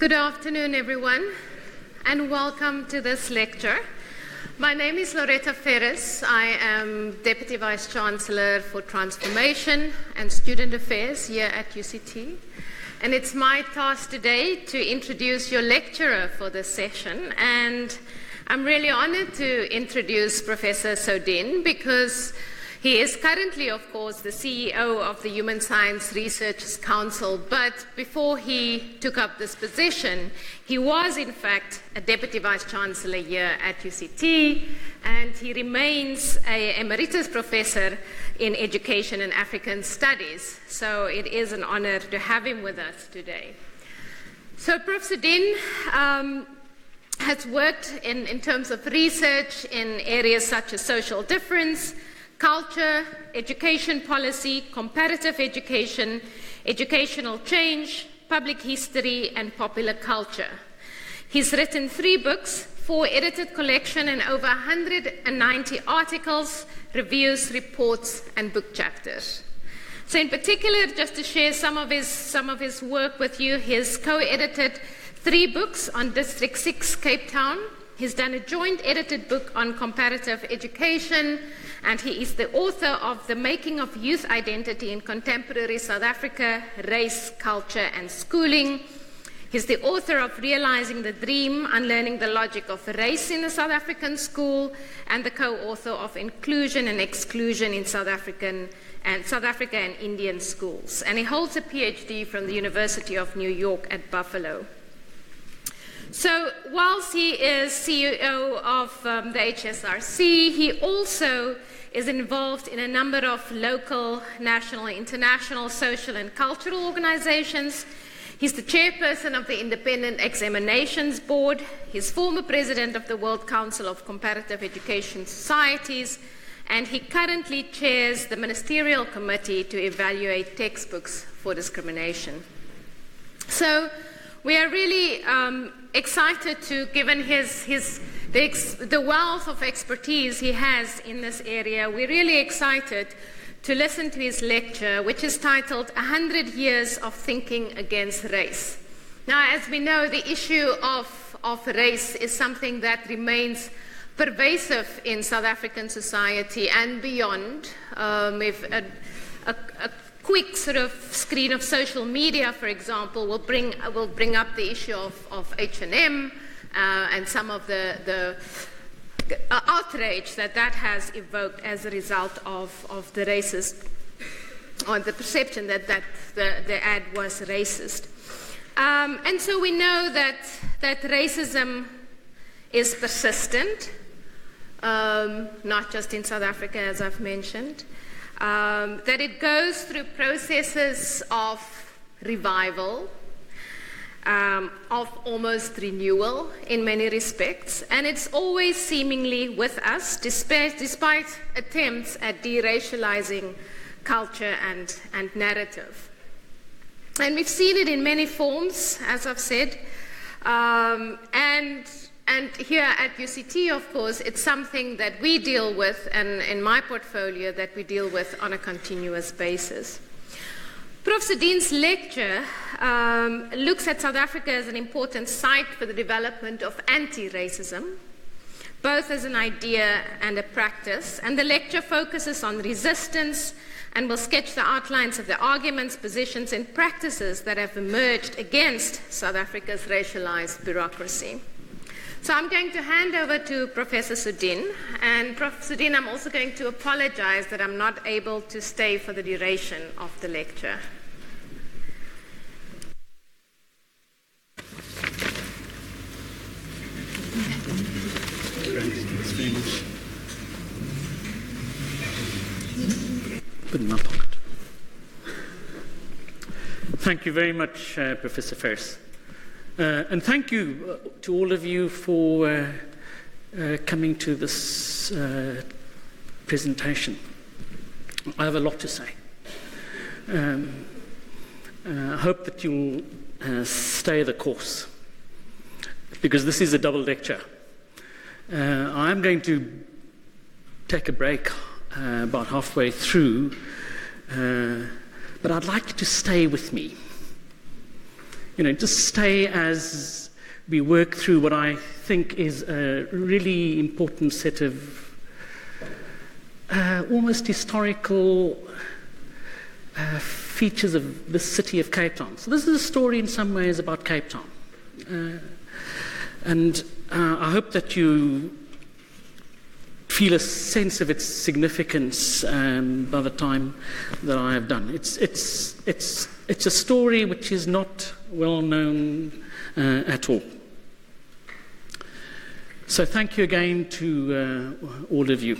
Good afternoon, everyone, and welcome to this lecture. My name is Loretta Ferris. I am Deputy Vice-Chancellor for Transformation and Student Affairs here at UCT. And it's my task today to introduce your lecturer for this session. And I'm really honored to introduce Professor Sodin because he is currently, of course, the CEO of the Human Science Research Council, but before he took up this position, he was, in fact, a Deputy Vice-Chancellor here at UCT, and he remains an Emeritus Professor in Education and African Studies. So it is an honor to have him with us today. So Prof. Sodin has worked in terms of research in areas such as social difference, culture, education policy, comparative education, educational change, public history, and popular culture. He's written 3 books, 4 edited collections, and over 190 articles, reviews, reports, and book chapters. So in particular, just to share some of his work with you, he's co-edited 3 books on District 6, Cape Town. He's done a joint edited book on comparative education, and he is the author of The Making of Youth Identity in Contemporary South Africa, Race, Culture, and Schooling. He's the author of Realizing the Dream, Unlearning the Logic of Race in the South African School, and the co-author of Inclusion and Exclusion in South Africa and Indian Schools. And he holds a PhD from the University of New York at Buffalo. So whilst he is CEO of the HSRC, he also is involved in a number of local, national, international, social and cultural organizations. He's the chairperson of the Independent Examinations Board. He's former president of the World Council of Comparative Education Societies, and he currently chairs the Ministerial Committee to evaluate textbooks for discrimination. So we are really excited to, given the wealth of expertise he has in this area, we're really excited to listen to his lecture, which is titled 100 Years of Thinking Against Race. Now, as we know, the issue of race is something that remains pervasive in South African society and beyond. If a quick sort of screen of social media, for example, will bring up the issue of H&M and some of the outrage that has evoked as a result of the racist, or the perception that the ad was racist. And so we know that racism is persistent, not just in South Africa, as I've mentioned. That it goes through processes of revival, of almost renewal in many respects, and it's always seemingly with us, despite attempts at deracializing culture and narrative. And we've seen it in many forms, as I've said, and here at UCT, of course, it's something that we deal with, and in my portfolio, that we deal with on a continuous basis. Prof. Sodin's lecture looks at South Africa as an important site for the development of anti-racism, both as an idea and a practice, and the lecture focuses on resistance and will sketch the outlines of the arguments, positions, and practices that have emerged against South Africa's racialized bureaucracy. So I'm going to hand over to Professor Sodin, and Prof. Sodin, I'm also going to apologize that I'm not able to stay for the duration of the lecture. Put in my pocket. Thank you very much, Professor Ferris. And thank you to all of you for coming to this presentation. I have a lot to say. I hope that you'll stay the course, because this is a double lecture. I'm going to take a break about halfway through, but I'd like you to stay with me just stay as we work through what I think is a really important set of almost historical features of the city of Cape Town. So this is a story in some ways about Cape Town. And I hope that you feel a sense of its significance by the time that I have done. It's a story which is not well known at all. So thank you again to all of you.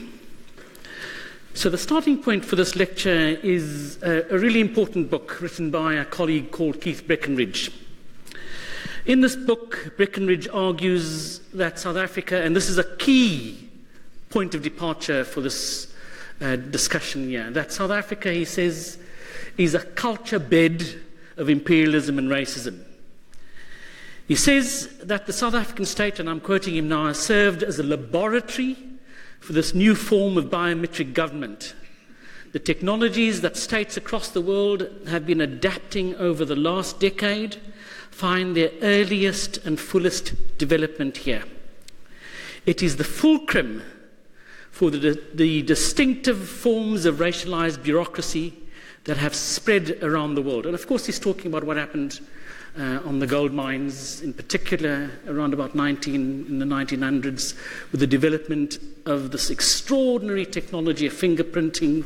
So the starting point for this lecture is a really important book written by a colleague called Keith Breckinridge. In this book, Breckinridge argues that South Africa, and this is a key point of departure for this discussion here, that South Africa, he says, is a culture bed of imperialism and racism. He says that the South African state, and I'm quoting him now, has served as a laboratory for this new form of biometric government. The technologies that states across the world have been adapting over the last decade find their earliest and fullest development here. It is the fulcrum for the distinctive forms of racialized bureaucracy that have spread around the world. And of course he's talking about what happened on the gold mines, in particular around about in the 1900s, with the development of this extraordinary technology of fingerprinting,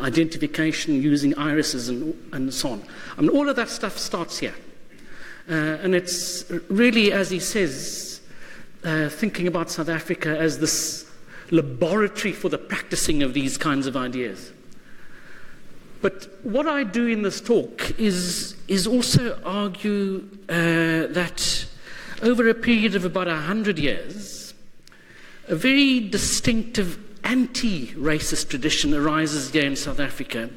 identification using irises and so on. I mean, all of that stuff starts here. And it's really, as he says, thinking about South Africa as this laboratory for the practicing of these kinds of ideas. But what I do in this talk is also argue that over a period of about 100 years, a very distinctive anti-racist tradition arises here in South Africa,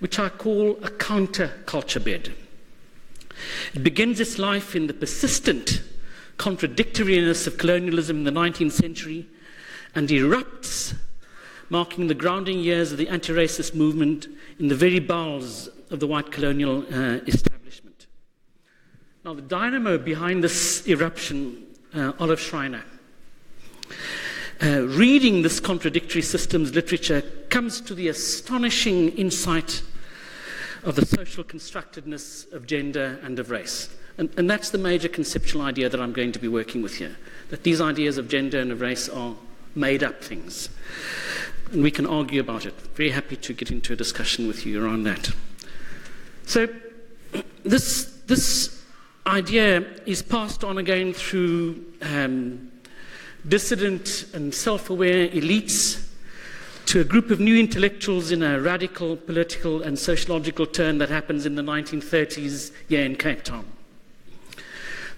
which I call a counter-culture bed. It begins its life in the persistent contradictoriness of colonialism in the 19th century and erupts, marking the grounding years of the anti-racist movement in the very bowels of the white colonial establishment. Now, the dynamo behind this eruption, Olive Schreiner, reading this contradictory systems literature, comes to the astonishing insight of the social constructedness of gender and of race. And that's the major conceptual idea that I'm going to be working with here, that these ideas of gender and of race are made-up things. And we can argue about it. Very happy to get into a discussion with you around that. So this idea is passed on again through dissident and self-aware elites to a group of new intellectuals in a radical political and sociological turn that happens in the 1930s here in Cape Town.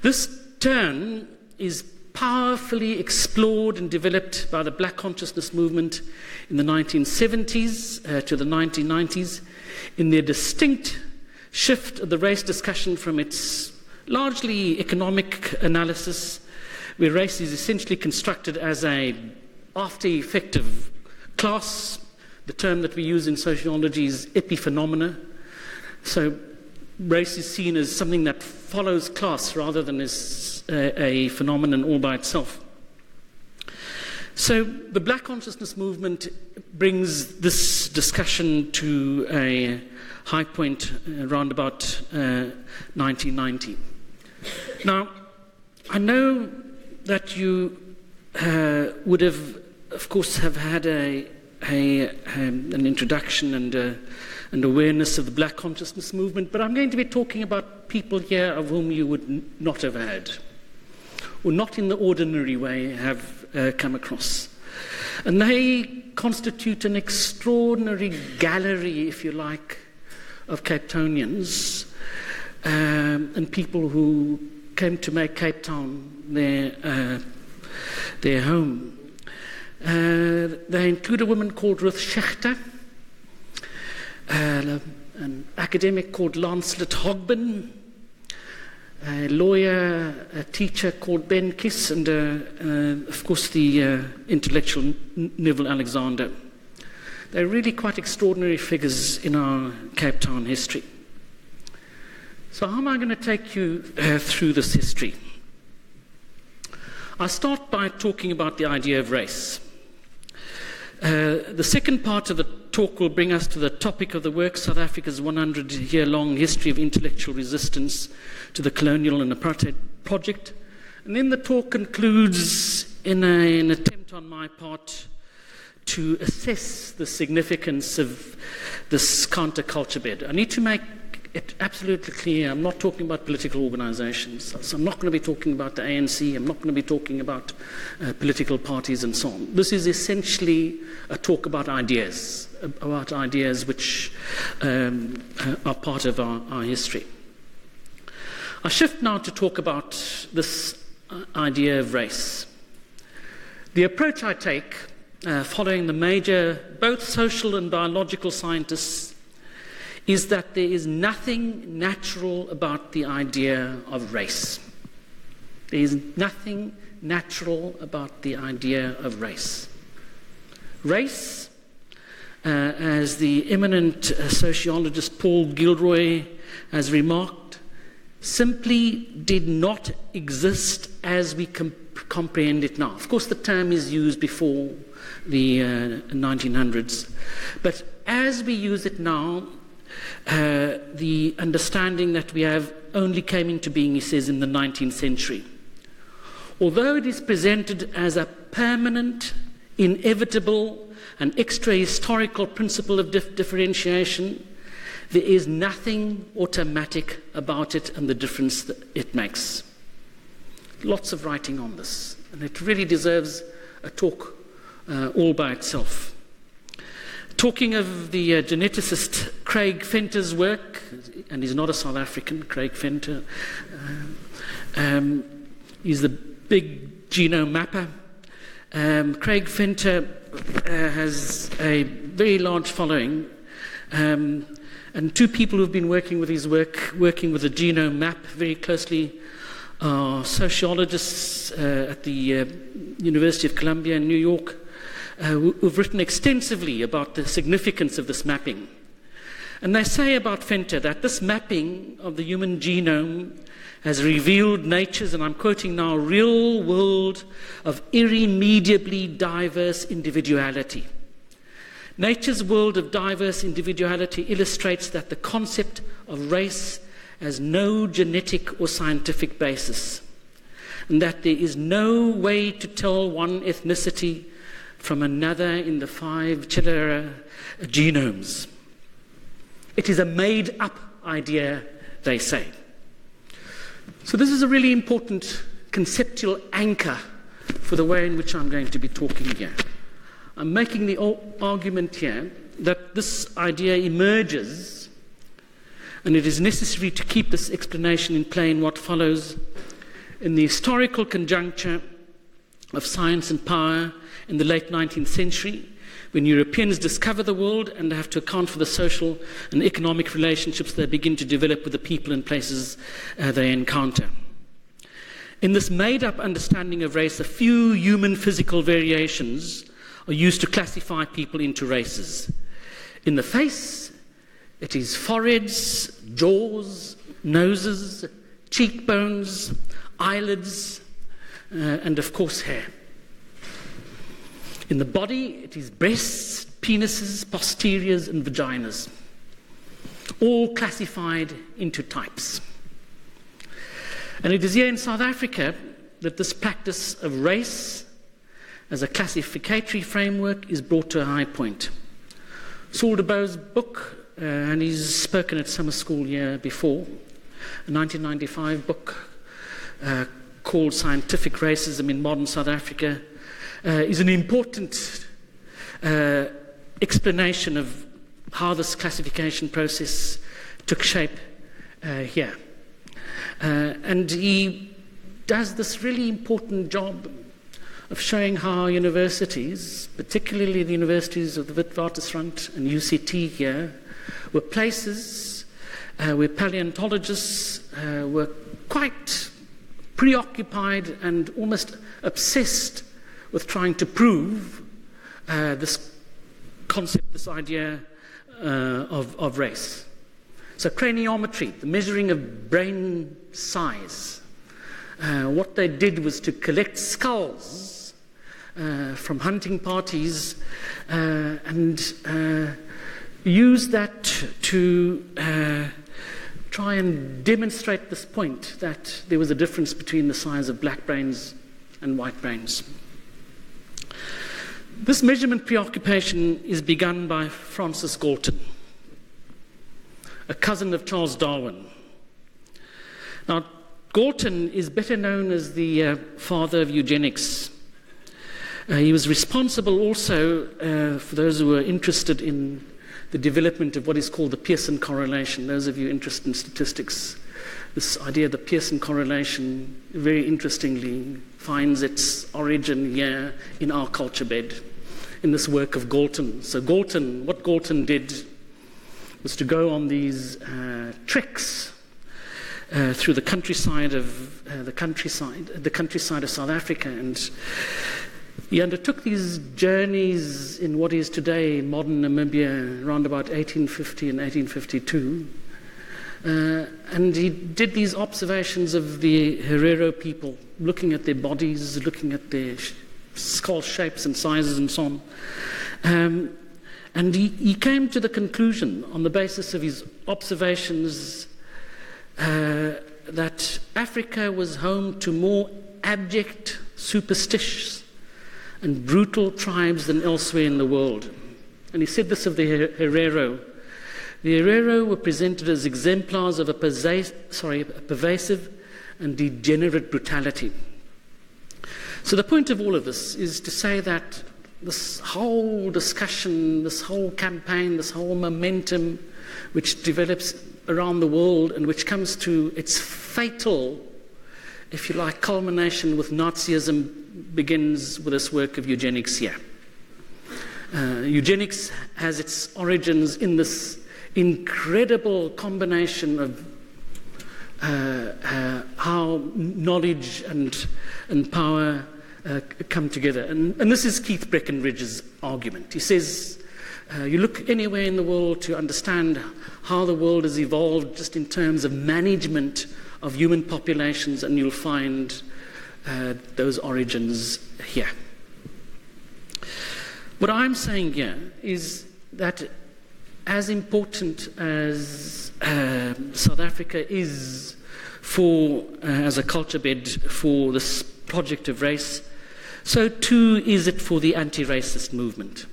This turn is powerfully explored and developed by the black consciousness movement in the 1970s to the 1990s in their distinct shift of the race discussion from its largely economic analysis, where race is essentially constructed as a after effect of class. The term that we use in sociology is epiphenomena. So race is seen as something that follows class rather than as a phenomenon all by itself. So the black consciousness movement brings this discussion to a high point around about 1990. Now, I know that you would have, of course, have had an introduction and awareness of the black consciousness movement, but I'm going to be talking about people here of whom you would not have had, or not in the ordinary way have come across. And they constitute an extraordinary gallery, if you like, of Cape Townians and people who came to make Cape Town their home. They include a woman called Ruth Schechter, an academic called Lancelot Hogben, a lawyer, a teacher called Ben Kiss, and of course the intellectual Neville Alexander. They're really quite extraordinary figures in our Cape Town history. So how am I going to take you through this history? I'll start by talking about the idea of race. The second part of the talk will bring us to the topic of the work, South Africa's 100-year-long history of intellectual resistance to the colonial and apartheid project. And then the talk concludes in an attempt on my part to assess the significance of this counterculture bid. I need to make it absolutely clear, I'm not talking about political organizations. So I'm not going to be talking about the ANC, I'm not going to be talking about political parties and so on. This is essentially a talk about ideas which are part of our history. I shift now to talk about this idea of race. The approach I take, following the major, both social and biological scientists, is that there is nothing natural about the idea of race. There is nothing natural about the idea of race. Race, as the eminent sociologist Paul Gilroy has remarked, simply did not exist as we comprehend it now. Of course, the term is used before the 1900s, but as we use it now, the understanding that we have only came into being, he says, in the 19th century. Although it is presented as a permanent, inevitable, and extra-historical principle of differentiation, there is nothing automatic about it and the difference that it makes. Lots of writing on this, and it really deserves a talk all by itself. Talking of the geneticist Craig Venter's work, and he's not a South African, Craig Venter, he's the big genome mapper. Craig Venter has a very large following, and two people who've been working with his work, working with the genome map very closely, are sociologists at the University of Columbia in New York, who've written extensively about the significance of this mapping. And they say about Venter that this mapping of the human genome has revealed nature's, and I'm quoting now, real world of irremediably diverse individuality. Nature's world of diverse individuality illustrates that the concept of race has no genetic or scientific basis, and that there is no way to tell one ethnicity from another in the 5 chilera genomes. It is a made-up idea, they say. So this is a really important conceptual anchor for the way in which I'm going to be talking here. I'm making the argument here that this idea emerges, and it is necessary to keep this explanation in play in what follows in the historical conjuncture of science and power in the late 19th century, when Europeans discover the world and have to account for the social and economic relationships they begin to develop with the people and places they encounter. In this made-up understanding of race, a few human physical variations are used to classify people into races. In the face, it is foreheads, jaws, noses, cheekbones, eyelids, and of course hair. In the body, it is breasts, penises, posteriors, and vaginas, all classified into types. And it is here in South Africa that this practice of race as a classificatory framework is brought to a high point. Saul de Beau's book, and he's spoken at summer school here before, a 1995 book called Scientific Racism in Modern South Africa, is an important explanation of how this classification process took shape here. And he does this really important job of showing how universities, particularly the universities of the Witwatersrand and UCT here, were places where paleontologists were quite preoccupied and almost obsessed with trying to prove this concept, this idea of race. So craniometry, the measuring of brain size. What they did was to collect skulls from hunting parties and use that to try and demonstrate this point that there was a difference between the size of black brains and white brains. This measurement preoccupation is begun by Francis Galton, a cousin of Charles Darwin. Now, Galton is better known as the father of eugenics. He was responsible also, for those who are interested in the development of what is called the Pearson correlation. Those of you interested in statistics, this idea of the Pearson correlation, very interestingly, finds its origin here in our culture bed, in this work of Galton. So Galton, what Galton did was to go on these treks through the countryside of South Africa, and he undertook these journeys in what is today modern Namibia around about 1850 and 1852. And he did these observations of the Herero people, looking at their bodies, looking at their skull shapes and sizes and so on. And he came to the conclusion, on the basis of his observations, that Africa was home to more abject, superstitious, and brutal tribes than elsewhere in the world. And he said this of the Herero. The Herero were presented as exemplars of a pervasive and degenerate brutality. So the point of all of this is to say that this whole discussion, this whole campaign, this whole momentum which develops around the world and which comes to its fatal, if you like, culmination with Nazism, begins with this work of eugenics here. Eugenics has its origins in this incredible combination of how knowledge and power come together. And this is Keith Breckinridge's argument. He says, you look anywhere in the world to understand how the world has evolved just in terms of management of human populations, and you'll find those origins here. What I'm saying here is that as important as South Africa is for, as a culture bed for this project of race, so too is it for the anti-racist movement.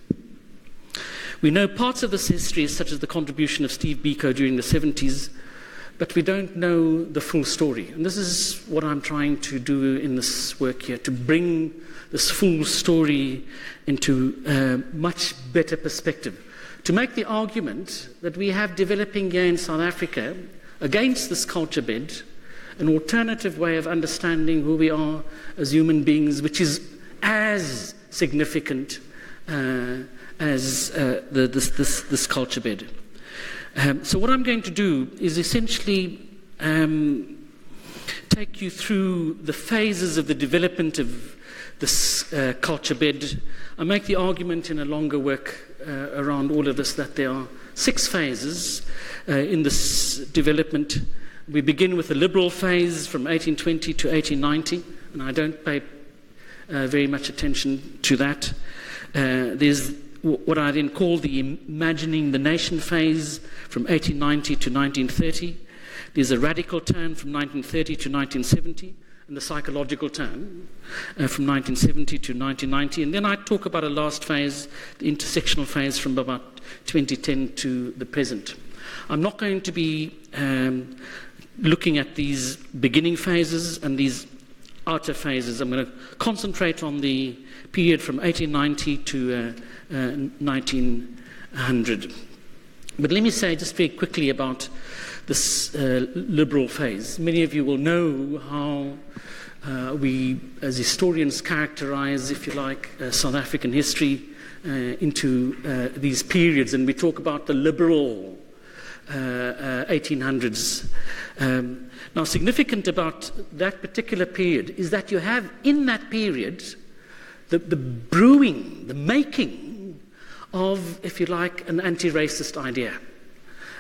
We know parts of this history, such as the contribution of Steve Biko during the 70s, but we don't know the full story. And this is what I'm trying to do in this work here, to bring this full story into a much better perspective. To make the argument that we have developing here in South Africa, against this culture bed, an alternative way of understanding who we are as human beings, which is as significant as this culture bed. So what I'm going to do is essentially take you through the phases of the development of this culture bed. I make the argument in a longer work around all of this that there are 6 phases in this development. We begin with the liberal phase from 1820 to 1890, and I don't pay very much attention to that. There's what I then call the imagining the nation phase from 1890 to 1930. There's a radical turn from 1930 to 1970, and the psychological turn from 1970 to 1990. And then I talk about a last phase, the intersectional phase from about 2010 to the present. I'm not going to be looking at these beginning phases and these outer phases. I'm going to concentrate on the period from 1890 to 1900. But let me say just very quickly about this liberal phase. Many of you will know how we, as historians, characterize, if you like, South African history into these periods, and we talk about the liberal 1800s. Now, significant about that particular period is that you have in that period the brewing, the making of, if you like, an anti-racist idea.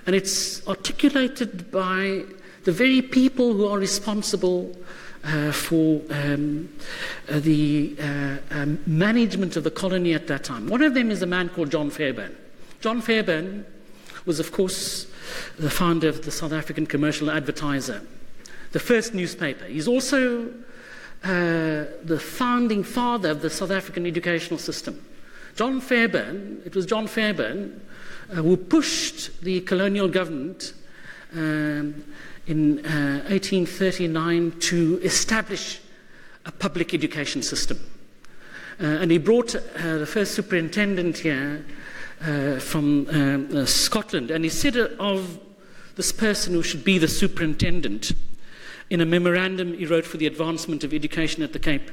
And it's articulated by the very people who are responsible for the management of the colony at that time. One of them is a man called John Fairbairn. John Fairbairn was, of course, the founder of the South African Commercial Advertiser, the first newspaper. He's also the founding father of the South African educational system. John Fairbairn, it was John Fairbairn who pushed the colonial government in 1839 to establish a public education system. And he brought the first superintendent here from Scotland, and he said of this person who should be the superintendent in a memorandum he wrote for the advancement of education at the Cape.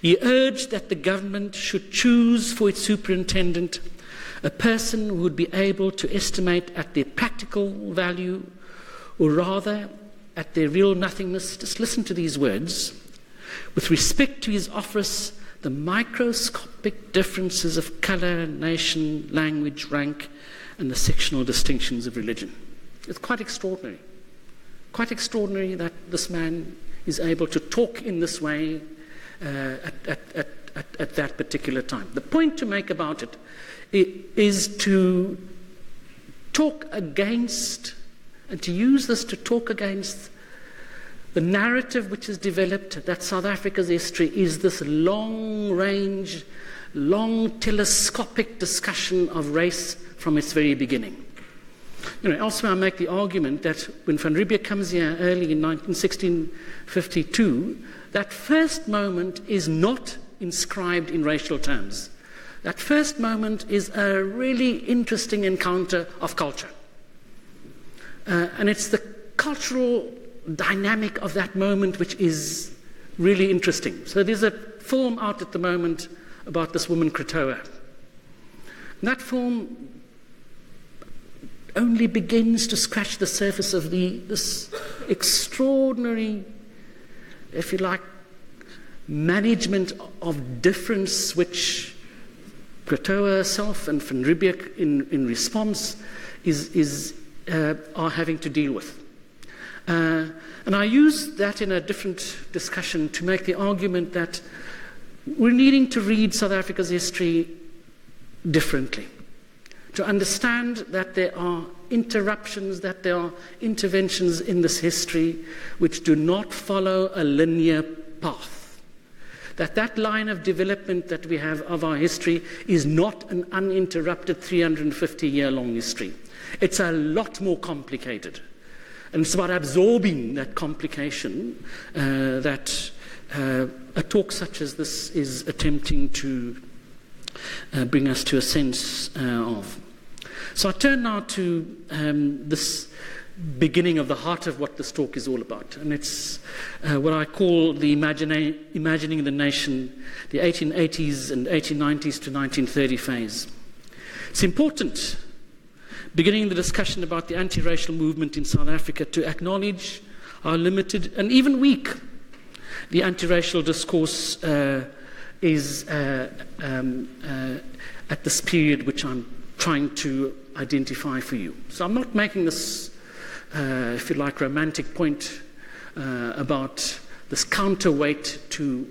He urged that the government should choose for its superintendent a person who would be able to estimate at their practical value, or rather at their real nothingness. Just listen to these words. With respect to his office, the microscopic differences of colour, nation, language, rank, and the sectional distinctions of religion. It's quite extraordinary. Quite extraordinary that this man is able to talk in this way at that particular time. The point to make about it is to talk against, and to use this to talk against the narrative which is developed that South Africa's history is this long-range, long telescopic discussion of race from its very beginning. Elsewhere I make the argument that when Van Riebeeck comes here early in 1652, that first moment is not inscribed in racial terms. That first moment is a really interesting encounter of culture. And it's the cultural dynamic of that moment which is really interesting. So there's a film out at the moment about this woman Krotoa. And that film only begins to scratch the surface of this extraordinary, if you like, management of difference which Krotoa herself and Van Riebeeck in response are having to deal with. And I use that in a different discussion to make the argument that we're needing to read South Africa's history differently, to understand that there are interruptions, that there are interventions in this history which do not follow a linear path. That line of development that we have of our history is not an uninterrupted 350-year-long history. It's a lot more complicated. And it's about absorbing that complication that a talk such as this is attempting to bring us to a sense of. So I turn now to this beginning of the heart of what this talk is all about. And it's what I call the imagining the nation, the 1880s and 1890s to 1930 phase. It's important, beginning the discussion about the anti-racial movement in South Africa, to acknowledge how limited and even weak the anti-racial discourse is at this period which I'm trying to identify for you. So I'm not making this, if you like, romantic point about this counterweight to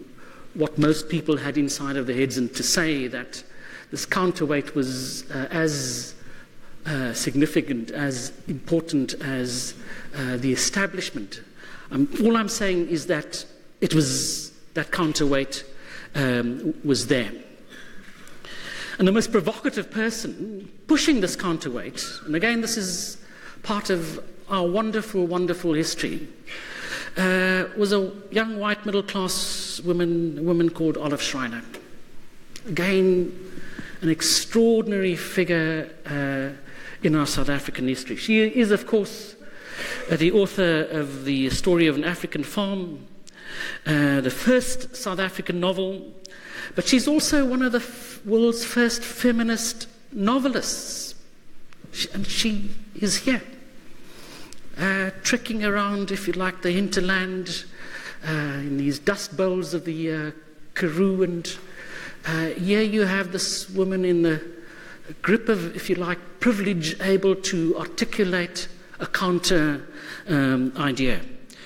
what most people had inside of their heads, and to say that this counterweight was as significant, as important as the establishment. All I'm saying is that it was, that counterweight was there. And the most provocative person pushing this counterweight, and again this is part of our wonderful, wonderful history, was a young white middle-class woman, a woman called Olive Schreiner. Again, an extraordinary figure in our South African history. She is, of course, the author of The Story of an African Farm, the first South African novel, but she's also one of the world's first feminist novelists. And she is here, trekking around, if you like, the hinterland, in these dust bowls of the Karoo, and here you have this woman in the grip of, if you like, privilege, able to articulate a counter idea.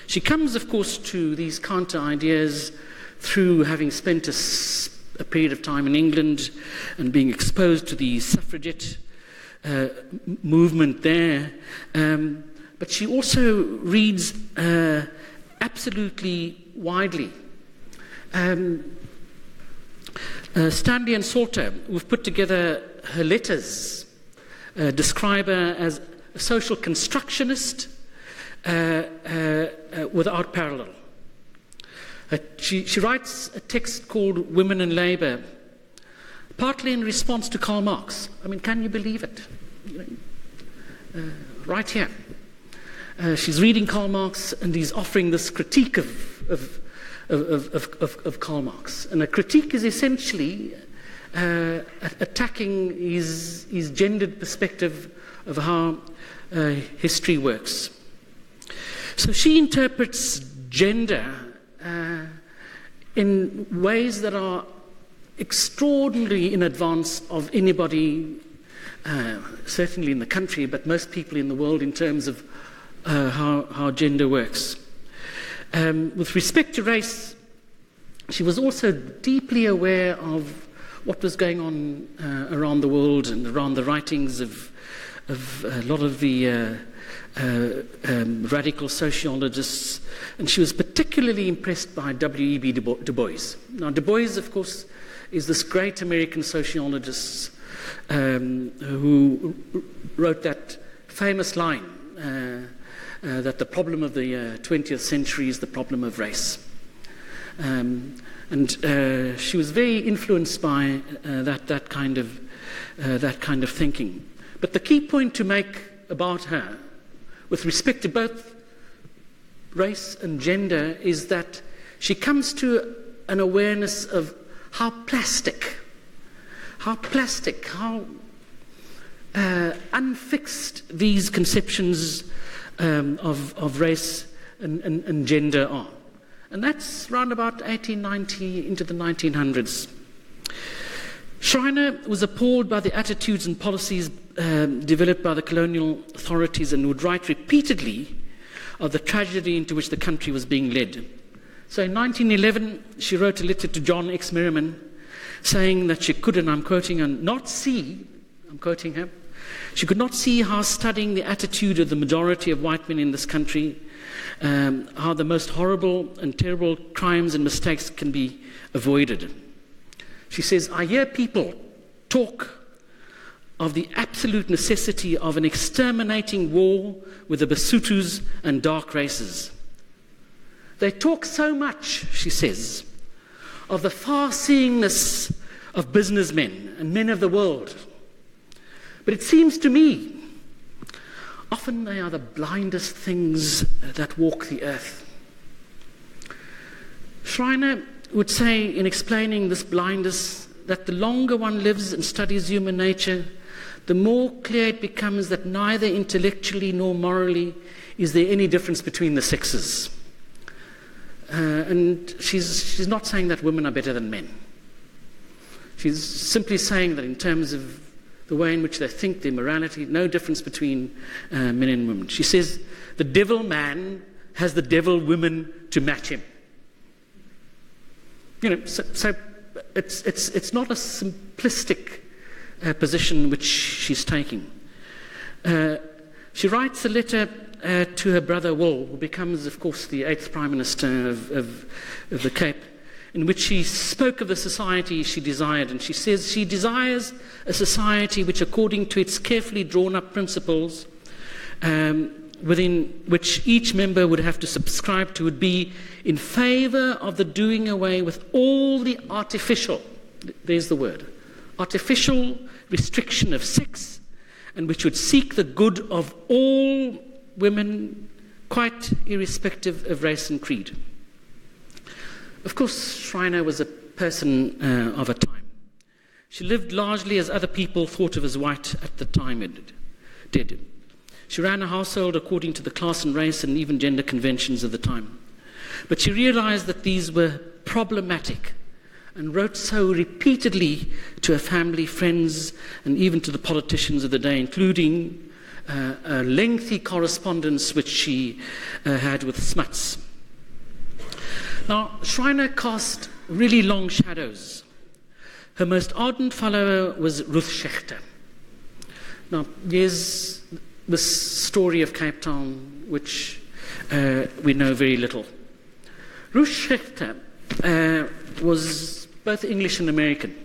She comes, of course, to these counter ideas through having spent a period of time in England and being exposed to the suffragette movement there. But she also reads absolutely widely. Stanley and Salter, who've put together her letters, describe her as a social constructionist without parallel. She writes a text called Women and Labour, partly in response to Karl Marx. I mean, can you believe it? Right here. She's reading Karl Marx and he's offering this critique of Karl Marx. And a critique is essentially attacking his gendered perspective of how history works. So she interprets gender in ways that are extraordinarily in advance of anybody, certainly in the country, but most people in the world in terms of how gender works. With respect to race, she was also deeply aware of what was going on around the world and around the writings of a lot of the radical sociologists, and she was particularly impressed by W.E.B. Du Bois. Now, Du Bois, of course, is this great American sociologist who wrote that famous line that the problem of the 20th century is the problem of race. And she was very influenced by that kind of thinking. But the key point to make about her, with respect to both race and gender, is that she comes to an awareness of how plastic, how unfixed these conceptions of race and gender are. And that's around about 1890 into the 1900s. Schreiner was appalled by the attitudes and policies developed by the colonial authorities and would write repeatedly of the tragedy into which the country was being led. So in 1911, she wrote a letter to John X. Merriman saying that she could, and I'm quoting her, not see, I'm quoting her, she could not see how studying the attitude of the majority of white men in this country, how the most horrible and terrible crimes and mistakes can be avoided. She says, I hear people talk of the absolute necessity of an exterminating war with the Basutus and dark races. They talk so much, she says, of the far-seeingness of businessmen and men of the world. But it seems to me, often they are the blindest things that walk the earth. Schreiner would say, in explaining this blindness, that the longer one lives and studies human nature, the more clear it becomes that neither intellectually nor morally is there any difference between the sexes. And she's not saying that women are better than men. She's simply saying that in terms of the way in which they think, their morality, no difference between men and women. She says the devil man has the devil women to match him. You know, so it's not a simplistic position which she's taking. She writes a letter to her brother Will, who becomes, of course, the 8th Prime Minister of the Cape, in which she spoke of the society she desired, and she says she desires a society which, according to its carefully drawn-up principles, within which each member would have to subscribe to, would be in favour of the doing away with all the artificial, there's the word, artificial restriction of sex, and which would seek the good of all women, quite irrespective of race and creed. Of course, Schreiner was a person of a time. She lived largely as other people thought of as white at the time it did. She ran a household according to the class and race and even gender conventions of the time. But she realized that these were problematic and wrote so repeatedly to her family, friends, and even to the politicians of the day, including a lengthy correspondence which she had with Smuts. Now, Schreiner cast really long shadows. Her most ardent follower was Ruth Schechter. Now, there's this story of Cape Town, which we know very little. Ruth Schechter was both English and American,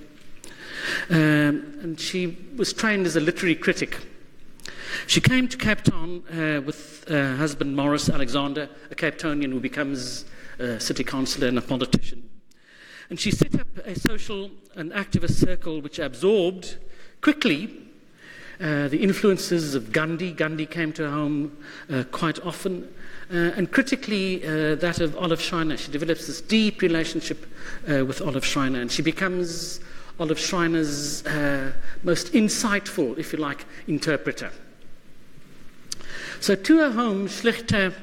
and she was trained as a literary critic. She came to Cape Town with her husband Morris Alexander, a Cape Townian who becomes a city councillor and a politician. And she set up a social and activist circle which absorbed quickly the influences of Gandhi. Gandhi came to her home quite often, and critically that of Olive Schreiner. She develops this deep relationship with Olive Schreiner, and she becomes Olive Schreiner's most insightful, if you like, interpreter. So to her home, Schechter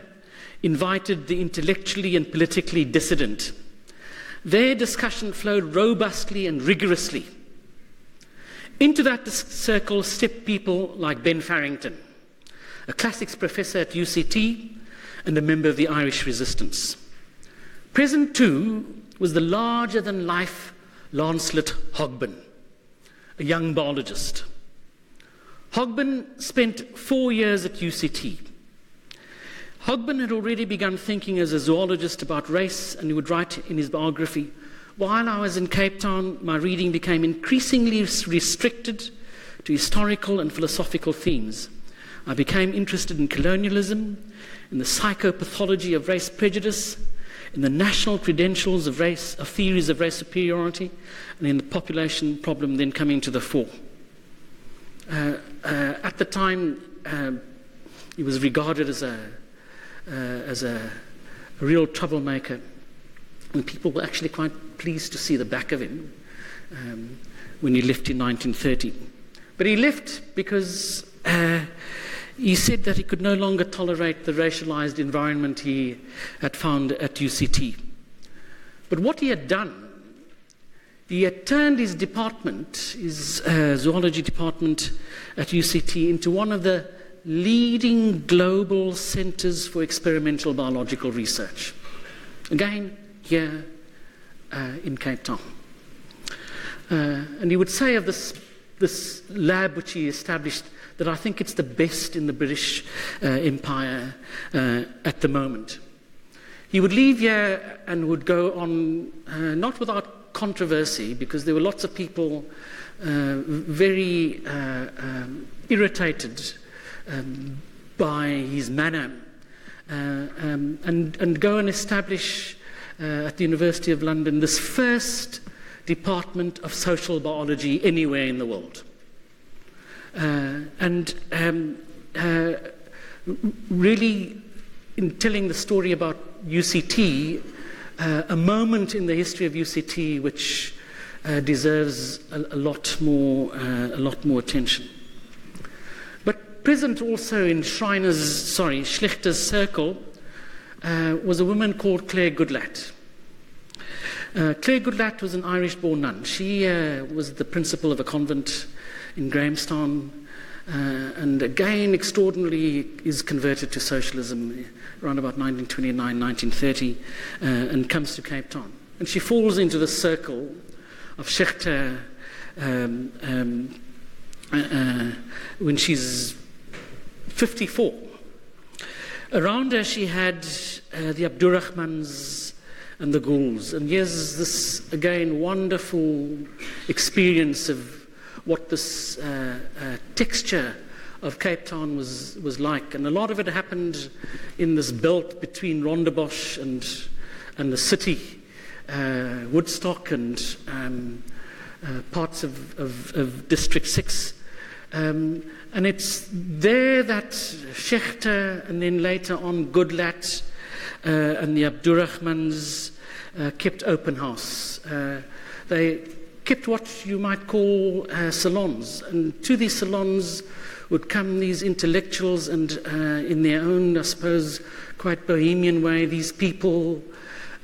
invited the intellectually and politically dissident. Their discussion flowed robustly and rigorously. Into that circle stepped people like Ben Farrington, a classics professor at UCT and a member of the Irish resistance. Present too was the larger-than-life Lancelot Hogben, a young biologist. Hogben spent 4 years at UCT. Hogben had already begun thinking as a zoologist about race, and he would write in his biography, "While I was in Cape Town, my reading became increasingly restricted to historical and philosophical themes. I became interested in colonialism, in the psychopathology of race prejudice, in the national credentials of theories of race superiority, and in the population problem then coming to the fore." At the time, he was regarded as a real troublemaker, and people were actually quite pleased to see the back of him when he left in 1930. But he left because he said that he could no longer tolerate the racialized environment he had found at UCT. But what he had done, he had turned his department, his zoology department at UCT, into one of the leading global centers for experimental biological research. Again, here in Cape Town. And he would say of this lab which he established that I think it's the best in the British Empire at the moment. He would leave here and would go on, not without controversy, because there were lots of people very irritated by his manner, and go and establish at the University of London this first department of social biology anywhere in the world. Really, in telling the story about UCT, a moment in the history of UCT which deserves a lot more attention. But present also in Schechter's circle was a woman called Claire Goodlatte. Claire Goodlatte was an Irish-born nun. She was the principal of a convent in Grahamstown, and again, extraordinarily, is converted to socialism around about 1929, 1930, and comes to Cape Town. And she falls into the circle of Schechter when she's 54. Around her, she had the Abdurrahmans and the Ghouls. And here's this, again, wonderful experience of what this texture of Cape Town was like. And a lot of it happened in this belt between Rondebosch and the city, Woodstock and parts of District 6. And it's there that Schechter and then later on Goodlatte and the Abdurrahmans kept open house. They kept what you might call salons, and to these salons would come these intellectuals, and in their own, I suppose, quite bohemian way, these people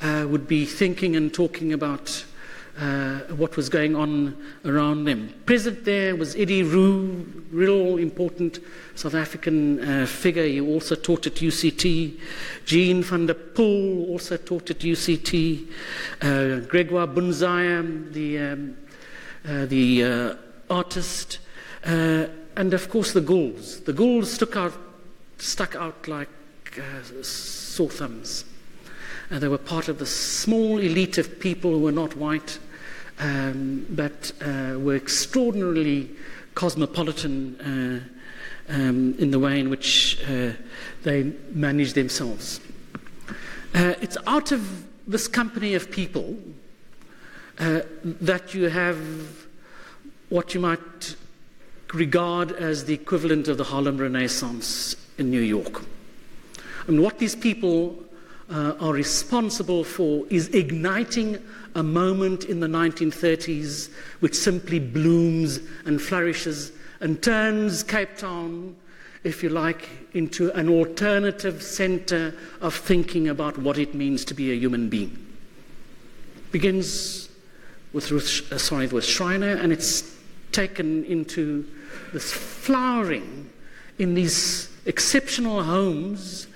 would be thinking and talking about what was going on around them. Present there was Eddie Roux, real important South African figure. He also taught at UCT. Jean van der Poel also taught at UCT. Gregoire Bunzaya, the artist. And of course the Gauls. The Gauls stuck out like sore thumbs. They were part of the small elite of people who were not white, but were extraordinarily cosmopolitan in the way in which they managed themselves. It's out of this company of people that you have what you might regard as the equivalent of the Harlem Renaissance in New York. And what these people are responsible for is igniting a moment in the 1930s which simply blooms and flourishes and turns Cape Town, if you like, into an alternative center of thinking about what it means to be a human being. Begins with Schreiner, and it's taken into this flowering in these exceptional homes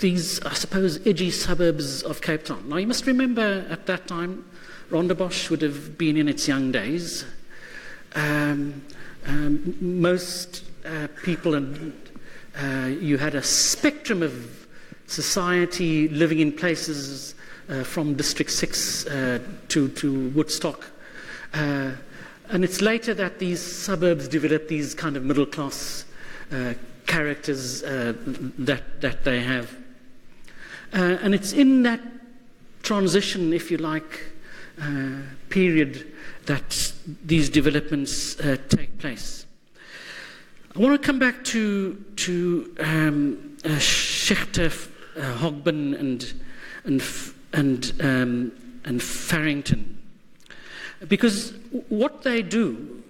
these, I suppose, edgy suburbs of Cape Town. Now, you must remember at that time, Rondebosch would have been in its young days. Most people, and you had a spectrum of society living in places from District 6 to Woodstock. And it's later that these suburbs develop these kind of middle-class characters that they have. And it's in that transition, if you like, period that these developments take place. I want to come back to Schechter, Hogben, and Farrington, because what they do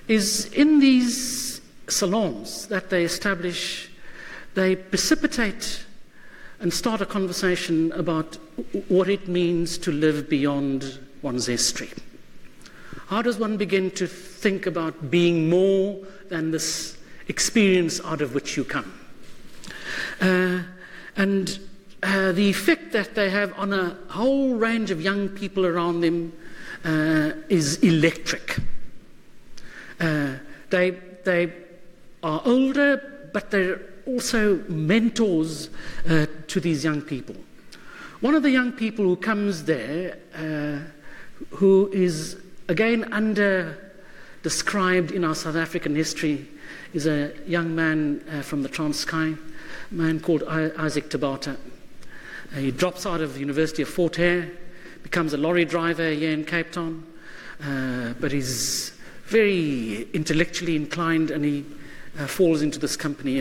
is in these salons that they establish, they precipitate and start a conversation about what it means to live beyond one's history. How does one begin to think about being more than this experience out of which you come? And the effect that they have on a whole range of young people around them is electric. They are older, but they're also mentors to these young people. One of the young people who comes there, who is again described in our South African history, is a young man from the Transkei, a man called Isaac Tabata. He drops out of the University of Fort Hare, becomes a lorry driver here in Cape Town, but he's very intellectually inclined, and he falls into this company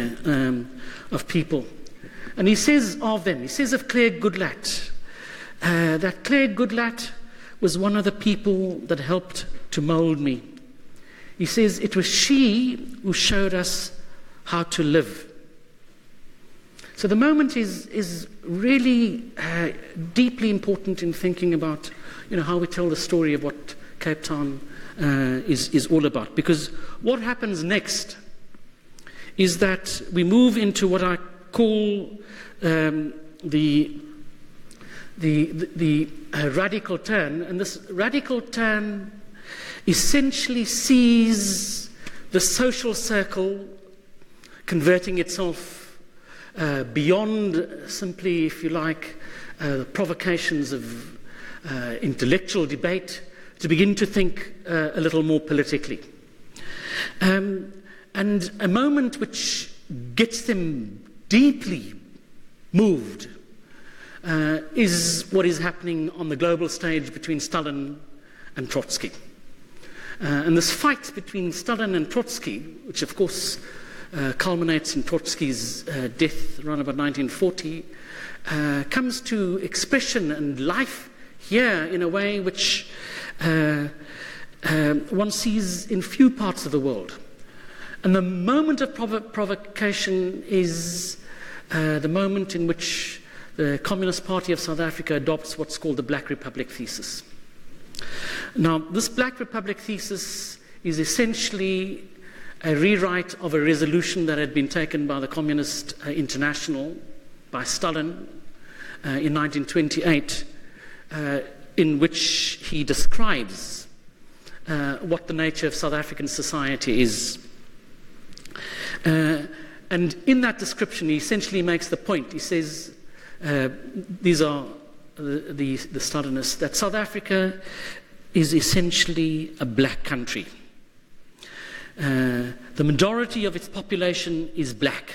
of people. And he says of them, he says of Claire Goodlatte, that Claire Goodlatte was one of the people that helped to mold me. He says it was she who showed us how to live. So the moment is really deeply important in thinking about, how we tell the story of what Cape Town is all about. Because what happens next is that we move into what I call the radical turn, and this radical turn essentially sees the social circle converting itself beyond simply, if you like, the provocations of intellectual debate, to begin to think a little more politically. And a moment which gets them deeply moved is what is happening on the global stage between Stalin and Trotsky. And this fight between Stalin and Trotsky, which of course culminates in Trotsky's death around about 1940, comes to expression and life here in a way which one sees in few parts of the world. And the moment of provocation is the moment in which the Communist Party of South Africa adopts what's called the Black Republic thesis. Now, this Black Republic thesis is essentially a rewrite of a resolution that had been taken by the Communist International, by Stalin, in 1928, in which he describes what the nature of South African society is. And in that description, he essentially makes the point. He says, these are the Stalinists, that South Africa is essentially a black country. The majority of its population is black,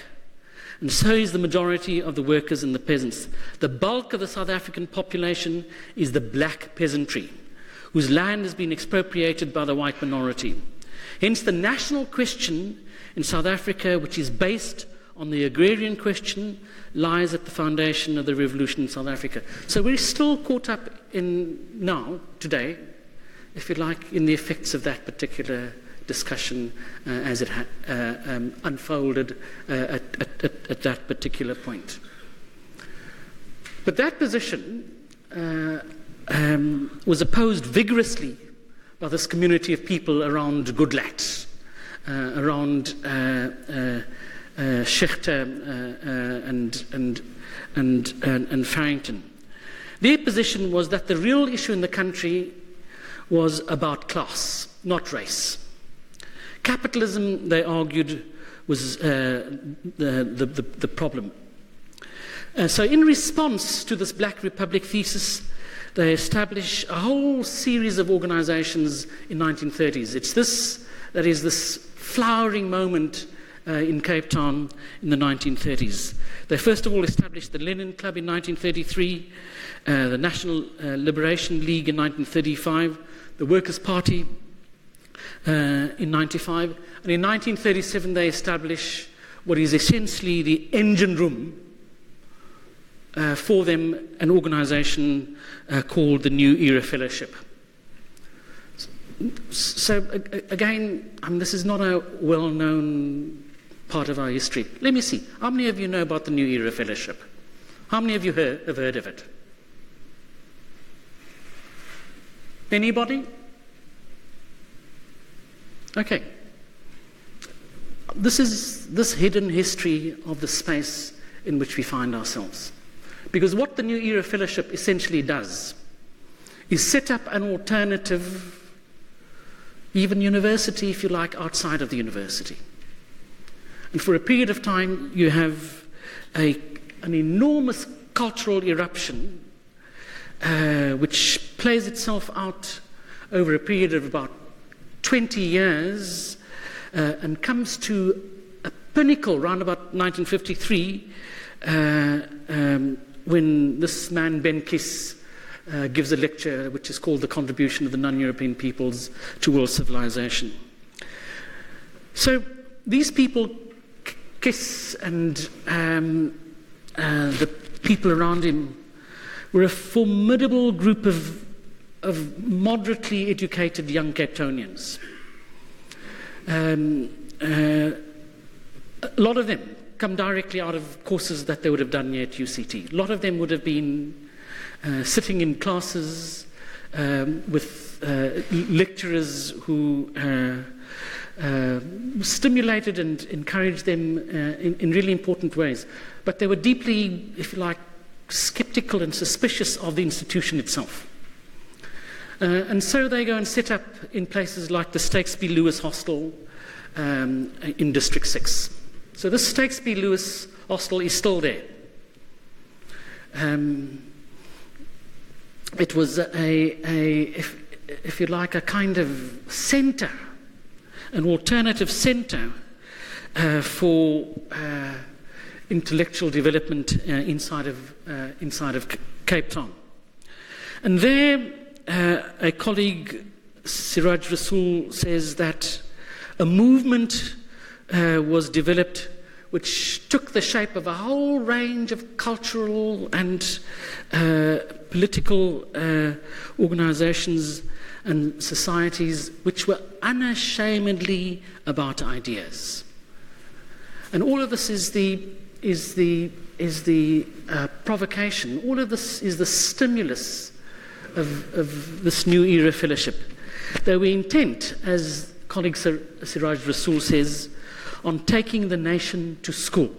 and so is the majority of the workers and the peasants. The bulk of the South African population is the black peasantry, whose land has been expropriated by the white minority. Hence, the national question in South Africa, which is based on the agrarian question, lies at the foundation of the revolution in South Africa. So we're still caught up in now, today, if you like, in the effects of that particular discussion as it unfolded at that particular point. But that position was opposed vigorously by this community of people around Goodlat, around Schechter and Farrington. Their position was that the real issue in the country was about class, not race. Capitalism, they argued, was the problem. So in response to this Black Republic thesis, they established a whole series of organizations in 1930s. It's this that is this flowering moment in Cape Town in the 1930s. They first of all established the Lenin Club in 1933, the National Liberation League in 1935, the Workers' Party in 95, and in 1937 they establish what is essentially the engine room for them, an organization called the New Era Fellowship. So again, this is not a well-known part of our history. Let me see, how many of you know about the New Era Fellowship? How many of you have heard of it? Anybody? Okay. This is this hidden history of the space in which we find ourselves. Because what the New Era Fellowship essentially does is set up an alternative, even university, if you like, outside of the university. And for a period of time, you have an enormous cultural eruption which plays itself out over a period of about 20 years and comes to a pinnacle around about 1953 when this man Ben Kiss gives a lecture which is called The Contribution of the Non-European Peoples to World Civilization. So these people, Kiss and the people around him, were a formidable group of moderately educated young Cape Townians. A lot of them come directly out of courses that they would have done here at UCT. A lot of them would have been sitting in classes with lecturers who stimulated and encouraged them in really important ways. But they were deeply, if you like, skeptical and suspicious of the institution itself. And so they go and set up in places like the Stakesby Lewis Hostel in District 6. So this Stakesby Lewis Hostel is still there. It was if you like, a kind of centre, an alternative centre for intellectual development inside of Cape Town. And there, a colleague, Siraj Rasool, says that a movement was developed which took the shape of a whole range of cultural and political organizations and societies which were unashamedly about ideas. And all of this is the provocation. All of this is the stimulus of this new era fellowship. They were intent, as colleague Siraj Rasool says, on taking the nation to school.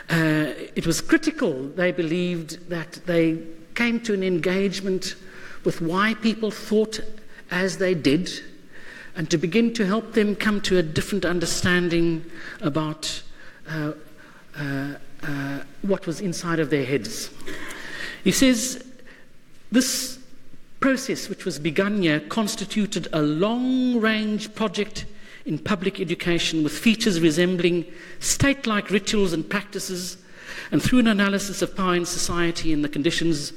It was critical, they believed, that they came to an engagement with why people thought as they did, and to begin to help them come to a different understanding about what was inside of their heads. He says, this process, which was begun here, constituted a long-range project in public education with features resembling state-like rituals and practices, and through an analysis of power in society and the conditions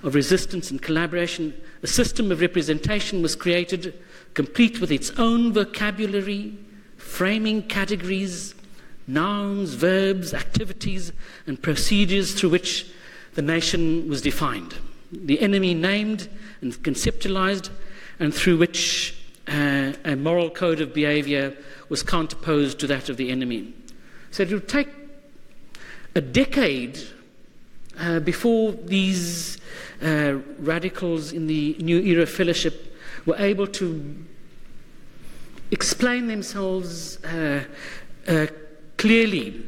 of resistance and collaboration, a system of representation was created, complete with its own vocabulary, framing categories, nouns, verbs, activities, and procedures through which the nation was defined. The enemy named and conceptualized, and through which a moral code of behavior was counterposed to that of the enemy. So it would take a decade before these radicals in the New Era Fellowship were able to explain themselves clearly.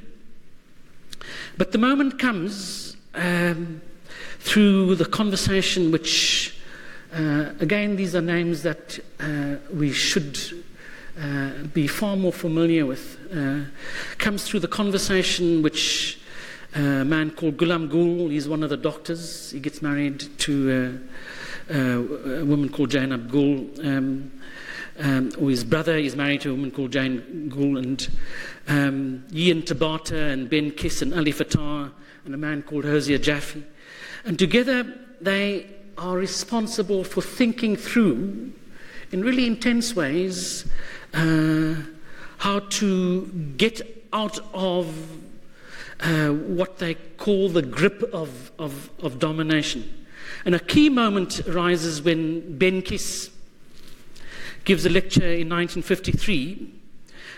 But the moment comes through the conversation which, again, these are names that we should be far more familiar with, comes through the conversation which a man called Ghulam Gul, he's one of the doctors, he gets married to a woman called Jainab Gul, or his brother is married to a woman called Jane Gul, and Ian Tabata and Ben Kiss and Ali Fatah and a man called Hosea Jaffe. And together they are responsible for thinking through, in really intense ways, how to get out of what they call the grip of domination. And a key moment arises when Ben Kiss gives a lecture in 1953,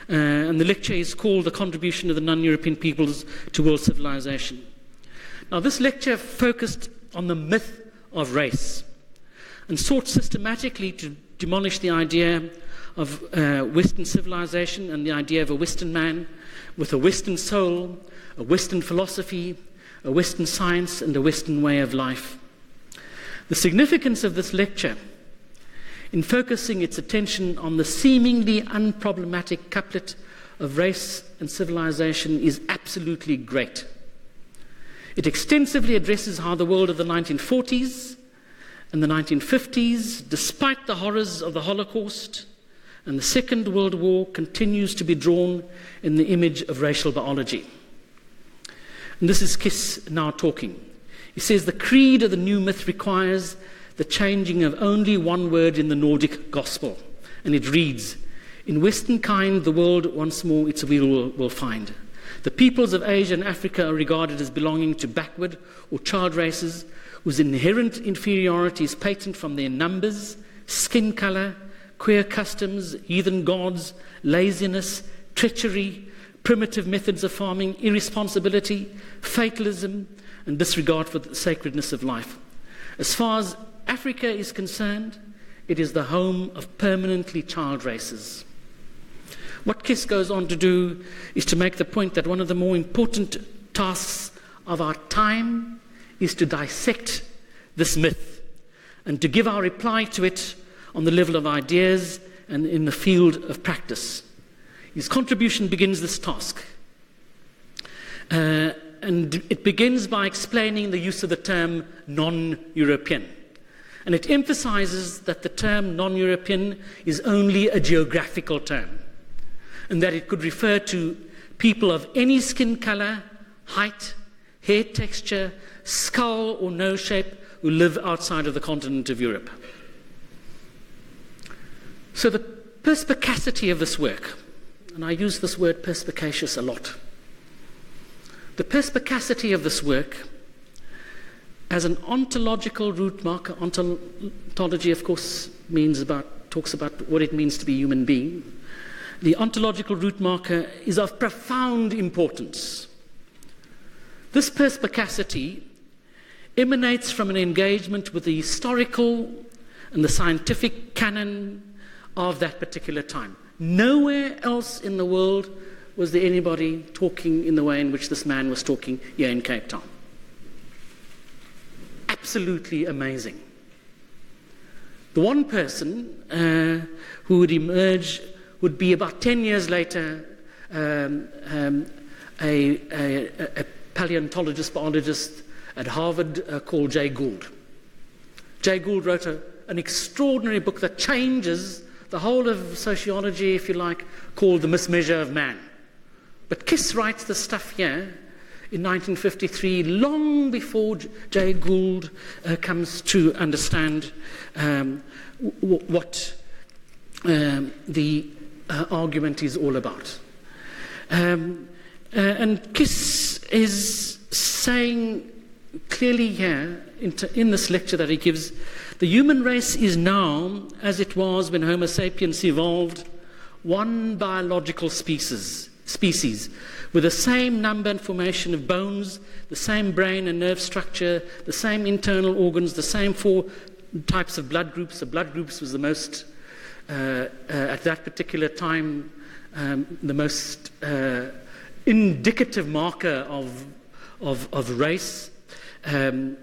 and the lecture is called The Contribution of the Non-European Peoples to World Civilization. Now, this lecture focused on the myth of race and sought systematically to demolish the idea of Western civilization and the idea of a Western man with a Western soul, a Western philosophy, a Western science, and a Western way of life. The significance of this lecture in focusing its attention on the seemingly unproblematic couplet of race and civilization is absolutely great. It extensively addresses how the world of the 1940s and the 1950s, despite the horrors of the Holocaust and the Second World War, continues to be drawn in the image of racial biology. And this is Kiss now talking. He says, the creed of the new myth requires the changing of only one word in the Nordic gospel. And it reads, in Western kind, the world once more its will will find. The peoples of Asia and Africa are regarded as belonging to backward or child races whose inherent inferiority is patent from their numbers, skin color, queer customs, heathen gods, laziness, treachery, primitive methods of farming, irresponsibility, fatalism, and disregard for the sacredness of life. As far as Africa is concerned, it is the home of permanently child races. What Kiss goes on to do is to make the point that one of the more important tasks of our time is to dissect this myth and to give our reply to it on the level of ideas and in the field of practice. His contribution begins this task. And it begins by explaining the use of the term non-European. And it emphasizes that the term non-European is only a geographical term, and that it could refer to people of any skin color, height, hair texture, skull or nose shape who live outside of the continent of Europe. So the perspicacity of this work, and I use this word perspicacious a lot, The perspicacity of this work as an ontological root marker. Ontology, of course, talks about what it means to be a human being. The ontological root marker is of profound importance. This perspicacity emanates from an engagement with the historical and the scientific canon of that particular time. Nowhere else in the world was there anybody talking in the way in which this man was talking here in Cape Town. Absolutely amazing. The one person who would emerge would be about 10 years later a paleontologist, biologist at Harvard called Jay Gould. Jay Gould wrote an extraordinary book that changes the whole of sociology, if you like, called The Mismeasure of Man. But Kiss writes the stuff here in 1953, long before Jay Gould comes to understand what the argument is all about. And Kiss is saying clearly here, in this lecture that he gives, the human race is now, as it was when Homo sapiens evolved, one biological species with the same number and formation of bones, the same brain and nerve structure, the same internal organs, the same 4 types of blood groups. The blood groups was the most, at that particular time, the most indicative marker of race. And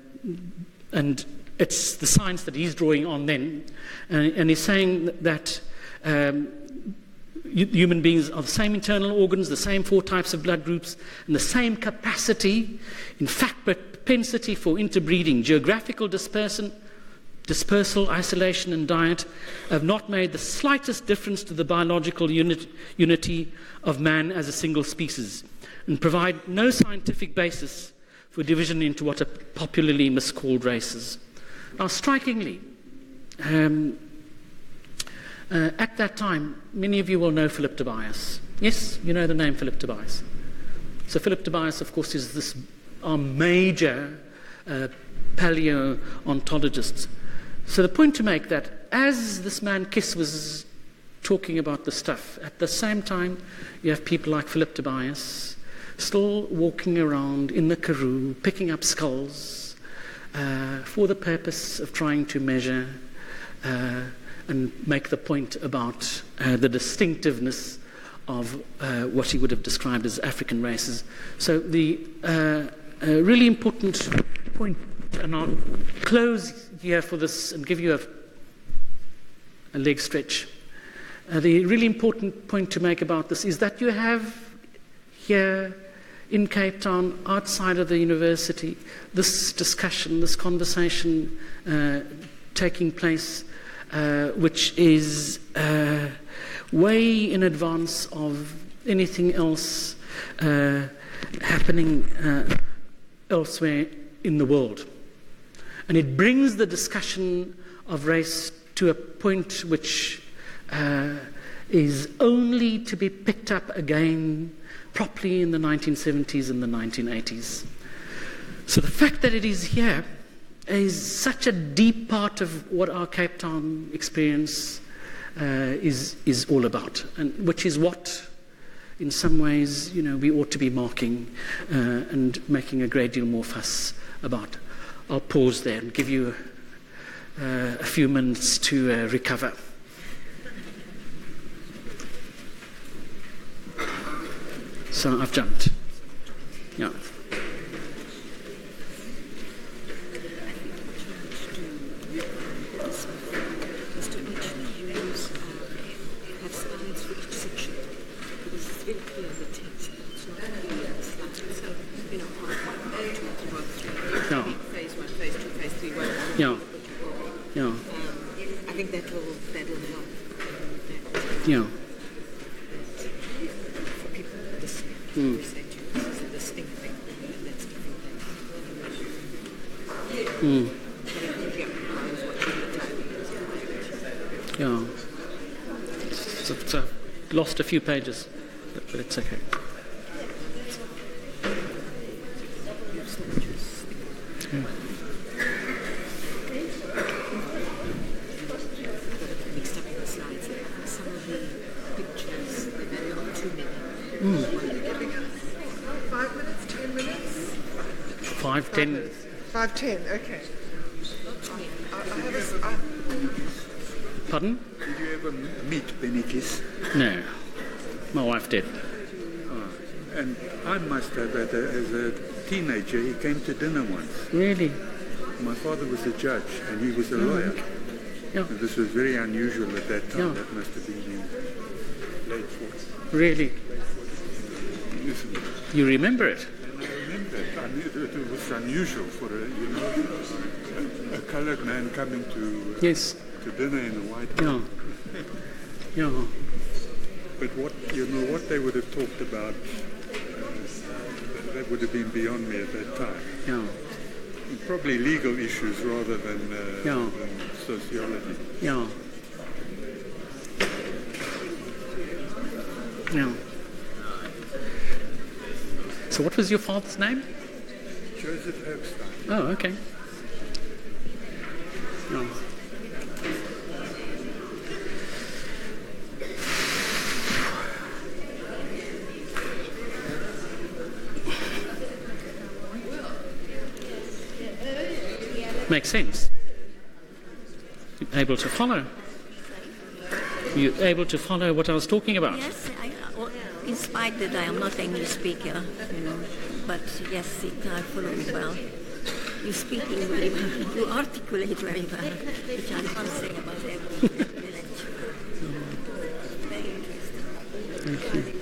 it's the science that he's drawing on then. And he's saying that human beings are the same internal organs, the same 4 types of blood groups, and the same capacity, in fact, propensity for interbreeding. Geographical dispersal, isolation, and diet have not made the slightest difference to the biological unity of man as a single species, and provide no scientific basis for division into what are popularly miscalled races. Now, strikingly, at that time, many of you will know Philip Tobias. Yes, you know the name Philip Tobias. So Philip Tobias, of course, is our major paleontologist. So the point to make that as this man Kiss was talking about the stuff, at the same time you have people like Philip Tobias still walking around in the Karoo, picking up skulls for the purpose of trying to measure and make the point about the distinctiveness of what he would have described as African races. So the really important point, and I'll close here for this and give you a leg stretch. The really important point to make about this is that you have here in Cape Town, outside of the university, this discussion, this conversation taking place, which is way in advance of anything else happening elsewhere in the world. And it brings the discussion of race to a point which is only to be picked up again properly in the 1970s and the 1980s. So the fact that it is here is such a deep part of what our Cape Town experience is all about, and which is what, in some ways, we ought to be marking and making a great deal more fuss about. I'll pause there and give you a few minutes to recover. So I've jumped. Yeah. Yeah. Yeah. I think that will help. Yeah. For people listening, this is a distinct thing, and that's different thing. Yeah. So lost a few pages, but it's okay. 10. 5'10", okay. Pardon? Did you ever meet Benikis? No. My wife did. And I must have, as a teenager, he came to dinner once. Really? My father was a judge and he was a lawyer. Yeah. And this was very unusual at that time. Yeah. That must have been in late 40s. Really? Listen, You remember it? and I remember it. I knew that it was unusual for a coloured man coming to Yes. to dinner in a white Yeah. Yeah. But what they would have talked about, that would have been beyond me at that time. Yeah. Probably legal issues rather than sociology. Yeah. Yeah. So what was your father's name? Joseph Herbstein. Oh, okay. Yeah. Makes sense. You're able to follow. You're able to follow what I was talking about. Yes, in spite that I am not English speaker, but yes, I follow it well. You speaking very well, you articulate very well, which I can't say about every lecture. Very interesting.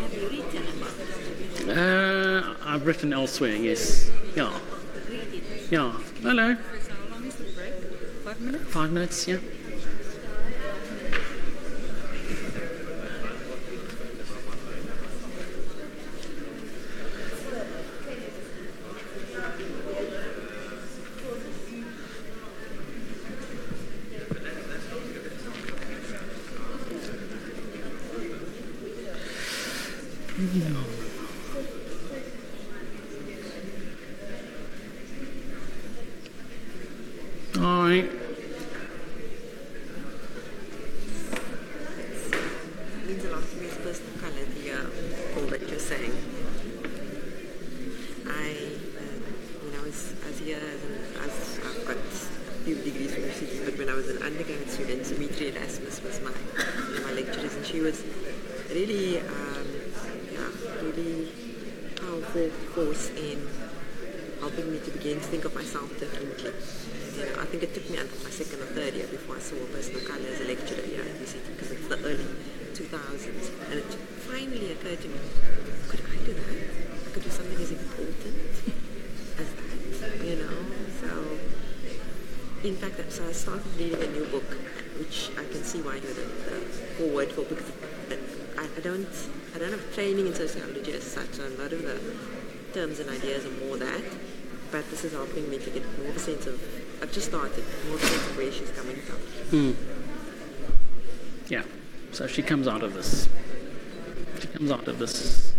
Have you written about it? I've written elsewhere, yes. Yeah. Yeah. Hello. How long is the break? 5 minutes? 5 minutes, yeah. All right. Means a lot to me as personal colour, all that you're saying. As here, as I've got few degrees from university, but when I was an undergraduate student, Dimitri Erasmus was my lecturers, and she was really, really powerful force in helping me to begin to think of myself differently. I think it took me until my second or third year before I saw a personal colour as a lecturer here at UCT, because it's the early 2000s, and it finally occurred to me, could I do that? I could do something as important as that, So, in fact, so I started reading a new book, which I can see why you're the forward for, because I don't have training in sociology as such, so a lot of the terms and ideas are more that, but this is helping me to get more of a sense of, I've just started, more of a sense of where she's coming from. Yeah. So she comes out of this. She comes out of this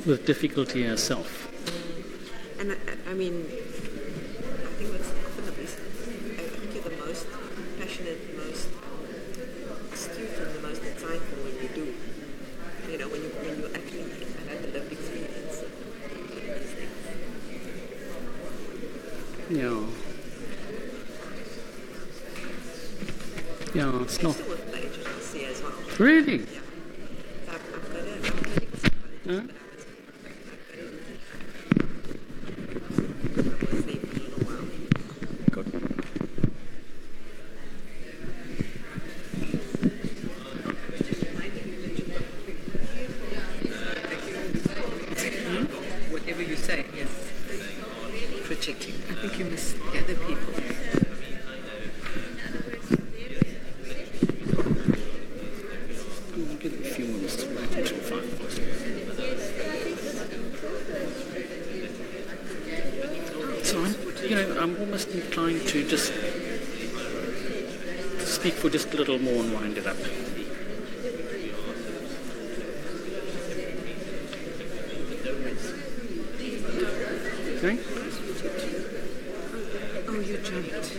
with difficulty herself. And I mean, I think what's often the best, I think you're the most passionate, most astute, and the most insightful when you do. When you actually have the lived experience of these things. Yeah. Yeah, it's not. Still with plagiarism as well. Really? Yeah. I've got it. Huh? Whatever you say, yes. Projecting. I think you must gather people. I'll give it a few minutes to wait until 5 o'clock. So I'm almost inclined to just speak for just a little more and wind it up. Okay? Oh, you jumped.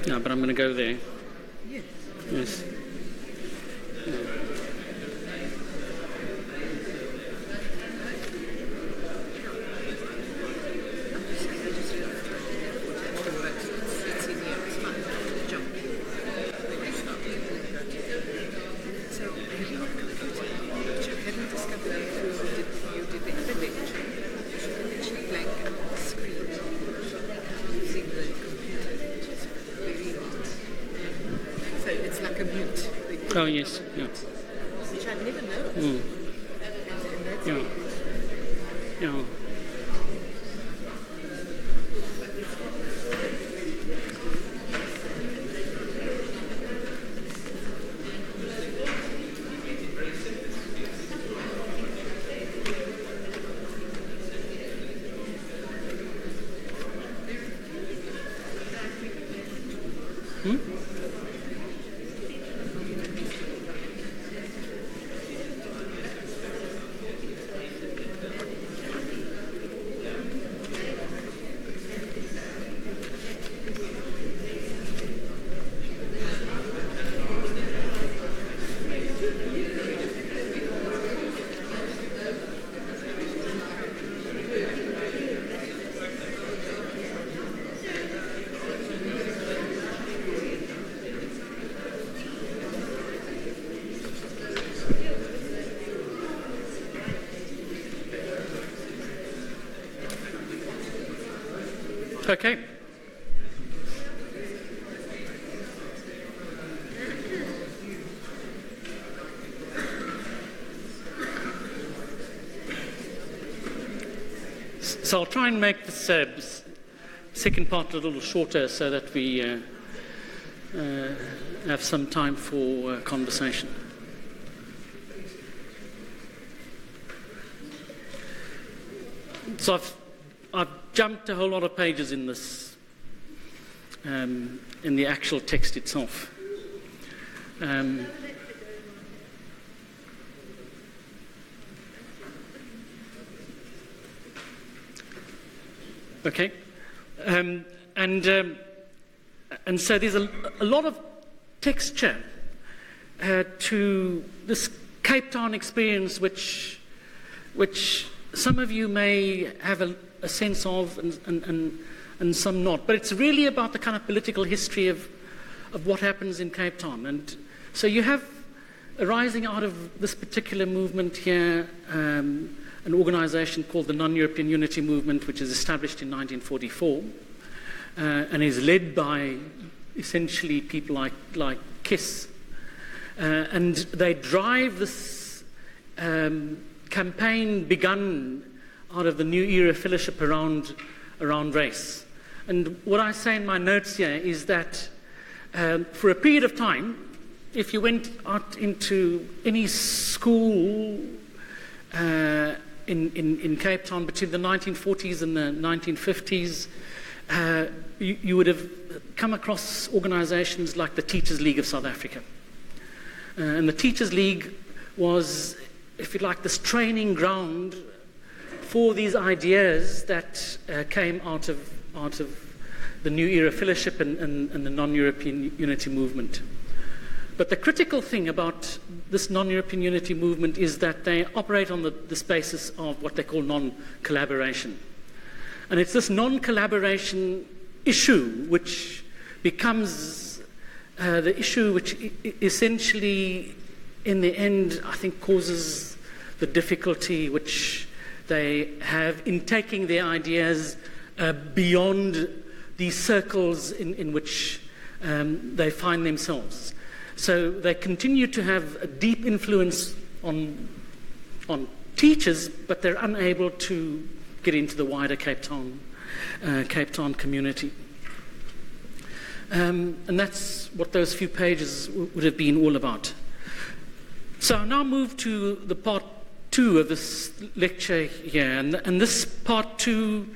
No, but I'm going to go there. Yes. Yes. Oh, yes, yeah. Which I've never known. Mm. And that's Yeah. Yeah. Okay. So I'll try and make this second part a little shorter so that we have some time for conversation. So I've jumped a whole lot of pages in this, in the actual text itself. Okay, and so there's a lot of texture to this Cape Town experience, which some of you may have a sense of, and some not. But it's really about the kind of political history of what happens in Cape Town. And so you have arising out of this particular movement here, an organization called the Non-European Unity Movement, which is established in 1944 and is led by essentially people like KISS. And they drive this campaign begun out of the New Era Fellowship around race. And what I say in my notes here is that for a period of time, if you went out into any school in Cape Town between the 1940s and the 1950s, you would have come across organizations like the Teachers League of South Africa. And the Teachers League was, if you like, this training ground for these ideas that came out of the New Era Fellowship and the Non-European Unity Movement. But the critical thing about this Non-European Unity Movement is that they operate on this basis of what they call non-collaboration. And it's this non-collaboration issue which becomes the issue which essentially, in the end, I think causes the difficulty which they have in taking their ideas beyond these circles in which they find themselves. So they continue to have a deep influence on teachers, but they're unable to get into the wider Cape Town community. And that's what those few pages would have been all about. So I'll now move to the part 2 of this lecture here. And this part 2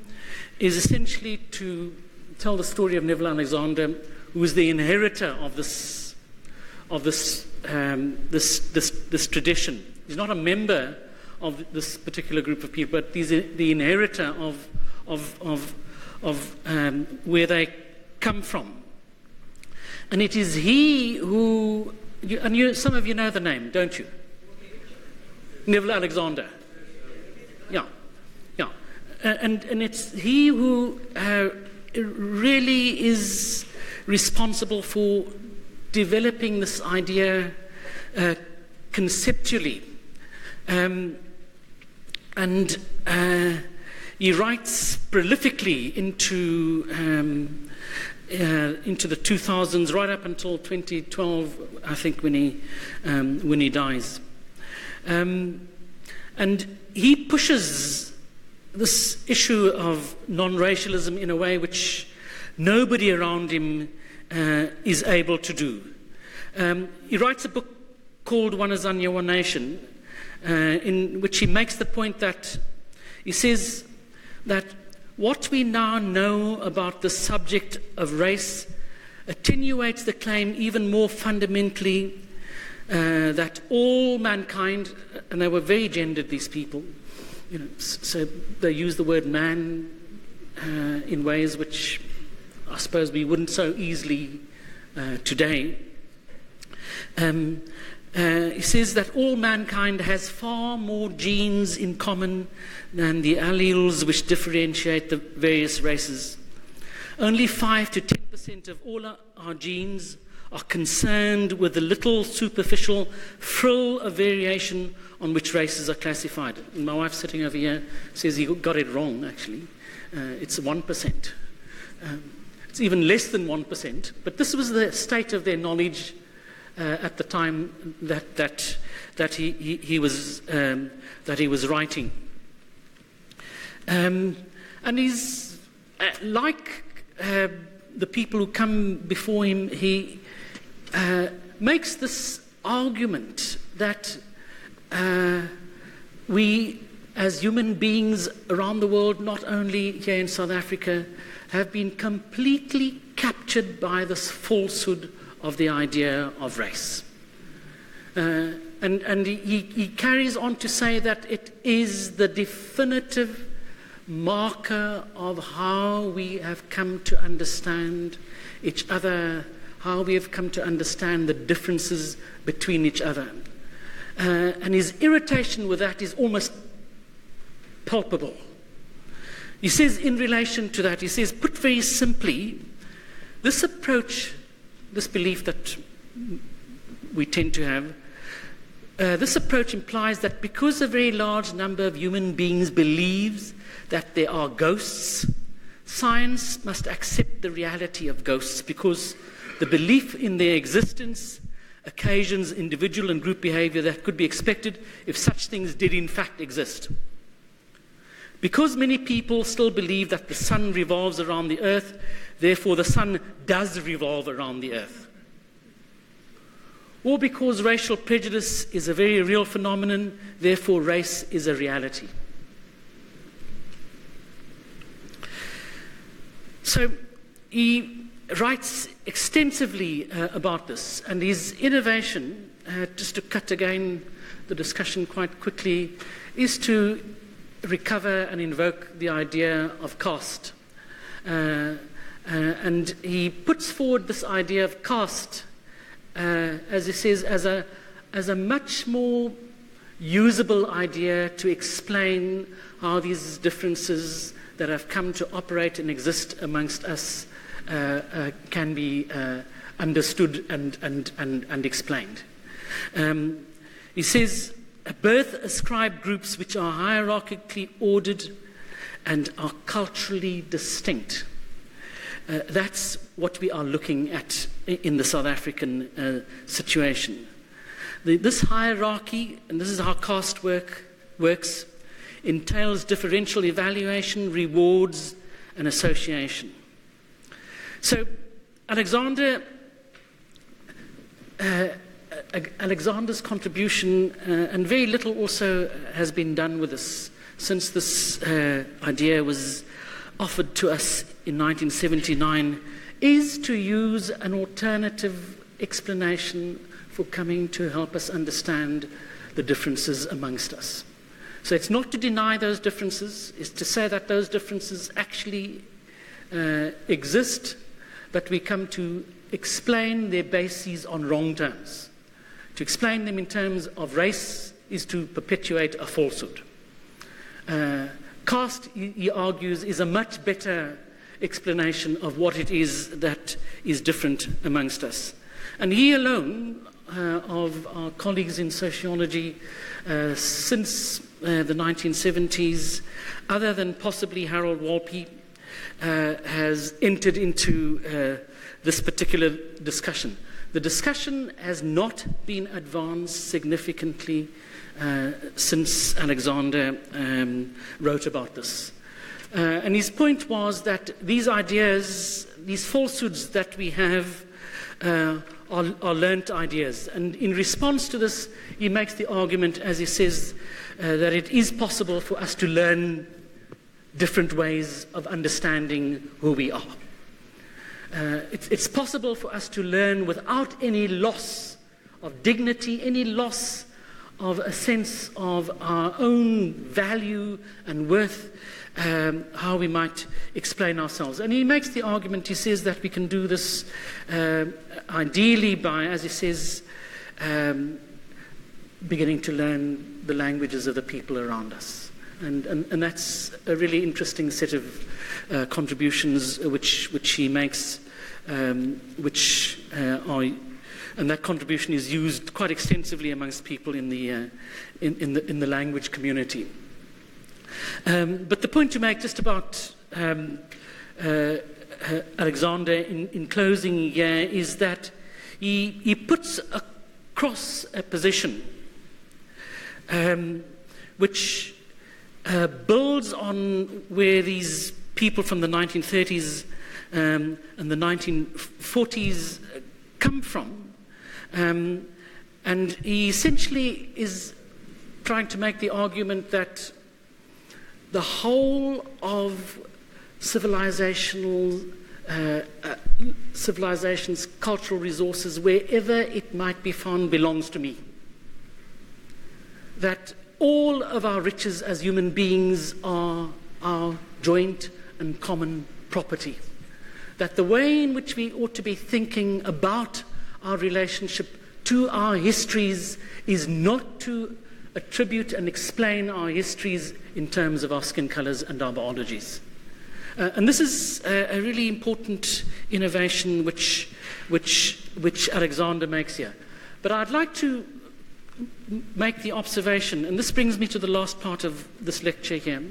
is essentially to tell the story of Neville Alexander, who is the inheritor of this tradition. He's not a member of this particular group of people, but he's the inheritor of where they come from. And it is he who, some of you know the name, don't you? Neville Alexander. Yeah. And it's he who really is responsible for developing this idea conceptually. And he writes prolifically into the 2000s, right up until 2012, I think, when he dies. And he pushes this issue of non-racialism in a way which nobody around him is able to do. He writes a book called One Azania, One Nation, in which he makes the point that he says that what we now know about the subject of race attenuates the claim even more fundamentally that all mankind, and they were very gendered, these people, so they use the word man in ways which I suppose we wouldn't so easily today. He says that all mankind has far more genes in common than the alleles which differentiate the various races. Only 5 to 10% of all our genes are concerned with the little superficial frill of variation on which races are classified. And my wife sitting over here says he got it wrong, actually. It's 1%. It's even less than 1%, but this was the state of their knowledge at the time that he was writing, and he's like the people who come before him. He makes this argument that we, as human beings around the world, not only here in South Africa, have been completely captured by this falsehood of the idea of race. And he carries on to say that it is the definitive marker of how we have come to understand each other, how we have come to understand the differences between each other. And his irritation with that is almost palpable. He says in relation to that, he says, put very simply, this approach, this belief that we tend to have, this approach implies that because a very large number of human beings believes that there are ghosts, science must accept the reality of ghosts, because the belief in their existence occasions individual and group behavior that could be expected if such things did in fact exist. Because many people still believe that the sun revolves around the earth, therefore the sun does revolve around the earth. Or because racial prejudice is a very real phenomenon, therefore race is a reality. So he writes extensively about this, and his innovation, just to cut again the discussion quite quickly, is to recover and invoke the idea of caste. And he puts forward this idea of caste, as he says, as a much more usable idea to explain how these differences that have come to operate and exist amongst us can be understood and explained. He says, birth ascribed groups which are hierarchically ordered and are culturally distinct. That's what we are looking at in the South African situation. This hierarchy, and this is how caste works, entails differential evaluation, rewards, and association. So Alexander's contribution, and very little also has been done with this since this idea was offered to us in 1979, is to use an alternative explanation for coming to help us understand the differences amongst us. So it's not to deny those differences, it's to say that those differences actually exist, but we come to explain their bases on wrong terms. To explain them in terms of race is to perpetuate a falsehood. Caste, he argues, is a much better explanation of what it is that is different amongst us. And he alone, of our colleagues in sociology, since the 1970s, other than possibly Harold Walpe, has entered into this particular discussion. The discussion has not been advanced significantly since Alexander wrote about this. And his point was that these ideas, these falsehoods that we have, are learnt ideas. And in response to this, he makes the argument, as he says, that it is possible for us to learn different ways of understanding who we are. It's possible for us to learn without any loss of dignity, any loss of a sense of our own value and worth, how we might explain ourselves. And he makes the argument, he says, that we can do this ideally by, as he says, beginning to learn the languages of the people around us. And that's a really interesting set of contributions which he makes, and that contribution is used quite extensively amongst people in the language community. But the point to make just about Alexander in closing here is that he puts across a position which builds on where these people from the 1930s and the 1940s come from. And he essentially is trying to make the argument that the whole of civilization's cultural resources, wherever it might be found, belongs to me. That all of our riches as human beings are our joint and common property. That the way in which we ought to be thinking about our relationship to our histories is not to attribute and explain our histories in terms of our skin colors and our biologies. And this is a really important innovation which Alexander makes here. But I'd like to make the observation, and this brings me to the last part of this lecture here,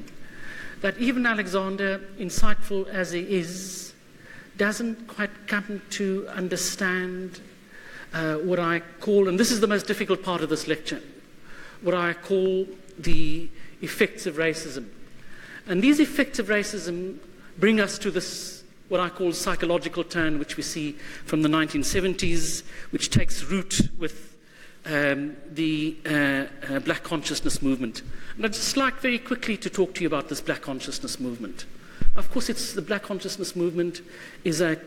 that even Alexander, insightful as he is, doesn't quite come to understand what I call, and this is the most difficult part of this lecture, what I call the effects of racism. And these effects of racism bring us to this, what I call psychological turn, which we see from the 1970s, which takes root with the Black Consciousness movement. And I'd just like very quickly to talk to you about this Black Consciousness movement. Of course, the Black Consciousness movement is a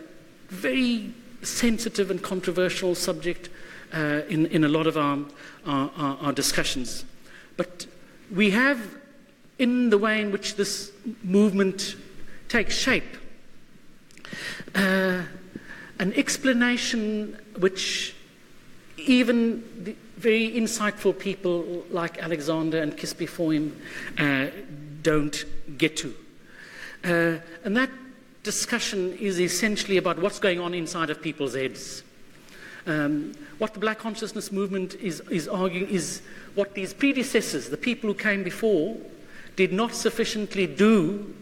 very sensitive and controversial subject in a lot of our discussions. But we have, in the way in which this movement takes shape, an explanation which even the very insightful people like Alexander and Kiss before him don't get to. And that discussion is essentially about what's going on inside of people's heads. What the Black Consciousness movement is arguing is what these predecessors, the people who came before, did not sufficiently do,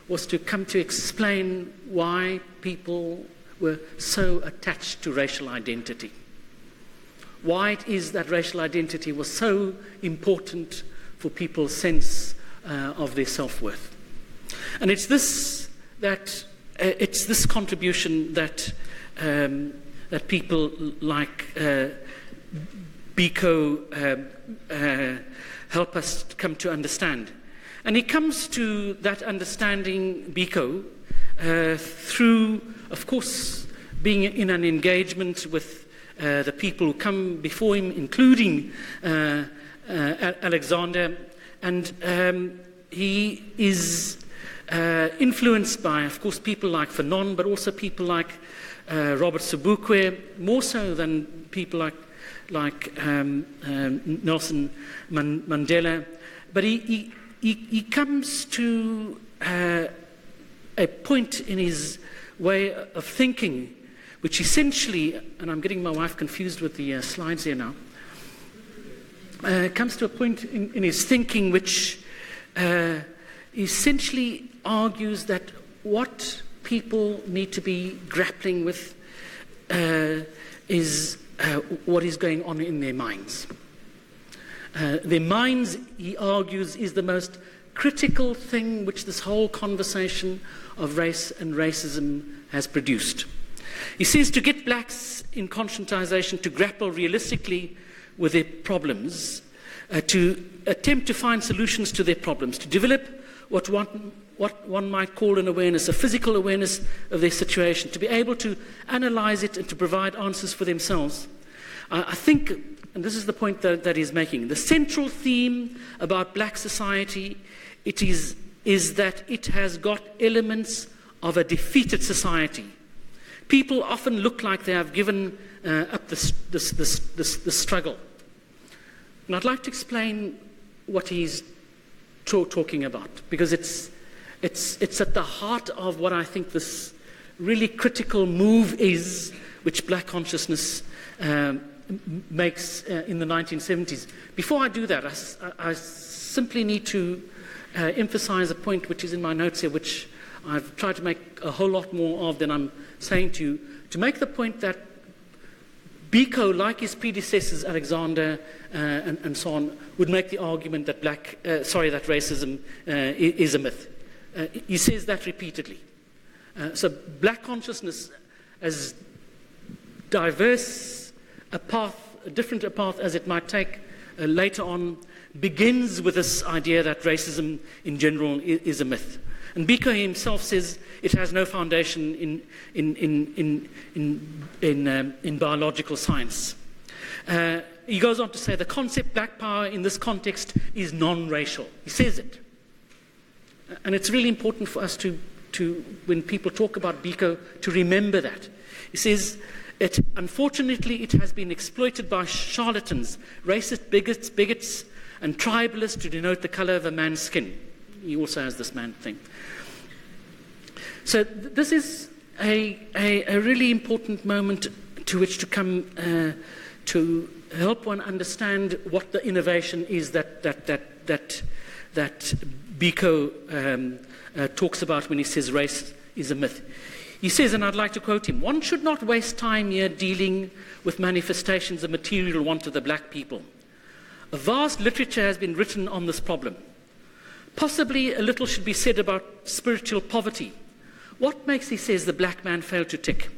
was to come to explain why people were so attached to racial identity. Why it is that racial identity was so important for people's sense of their self-worth. And it's this contribution that people like Biko help us come to understand. And he comes to that understanding, Biko, through, of course, being in an engagement with the people who come before him, including Alexander, and he is influenced by, of course, people like Fanon, but also people like Robert Sobukwe, more so than people like Nelson Mandela. But he comes to a point in his way of thinking, which essentially, and I'm getting my wife confused with the slides here now, comes to a point in his thinking which essentially argues that what people need to be grappling with is what is going on in their minds. Their minds, he argues, is the most critical thing which this whole conversation of race and racism has produced. He says to get blacks in conscientization to grapple realistically with their problems, to attempt to find solutions to their problems, to develop what one might call an awareness, a physical awareness of their situation, to be able to analyze it and to provide answers for themselves. I think, and this is the point that he's making, the central theme about black society is that it has got elements of a defeated society. People often look like they have given up the struggle. And I'd like to explain what he's talking about, because it's at the heart of what I think this really critical move is, which black consciousness makes in the 1970s. Before I do that, I simply need to emphasize a point which is in my notes here, which I've tried to make a whole lot more of than I'm saying to you, to make the point that Biko, like his predecessors, Alexander and so on, would make the argument that that racism is a myth. He says that repeatedly. So black consciousness, as diverse different a path as it might take later on, begins with this idea that racism in general is a myth. And Biko himself says it has no foundation in biological science. He goes on to say the concept black power in this context is non-racial. He says it. And it's really important for us to when people talk about Biko, to remember that. He says, unfortunately, it has been exploited by charlatans, racist bigots, and tribalists to denote the color of a man's skin. He also has this man thing. So this is a really important moment to which to come to help one understand what the innovation is that Biko talks about when he says race is a myth. He says, and I'd like to quote him, "One should not waste time here dealing with manifestations of material want of the black people. A vast literature has been written on this problem. Possibly a little should be said about spiritual poverty. What makes, he says, the black man fail to tick?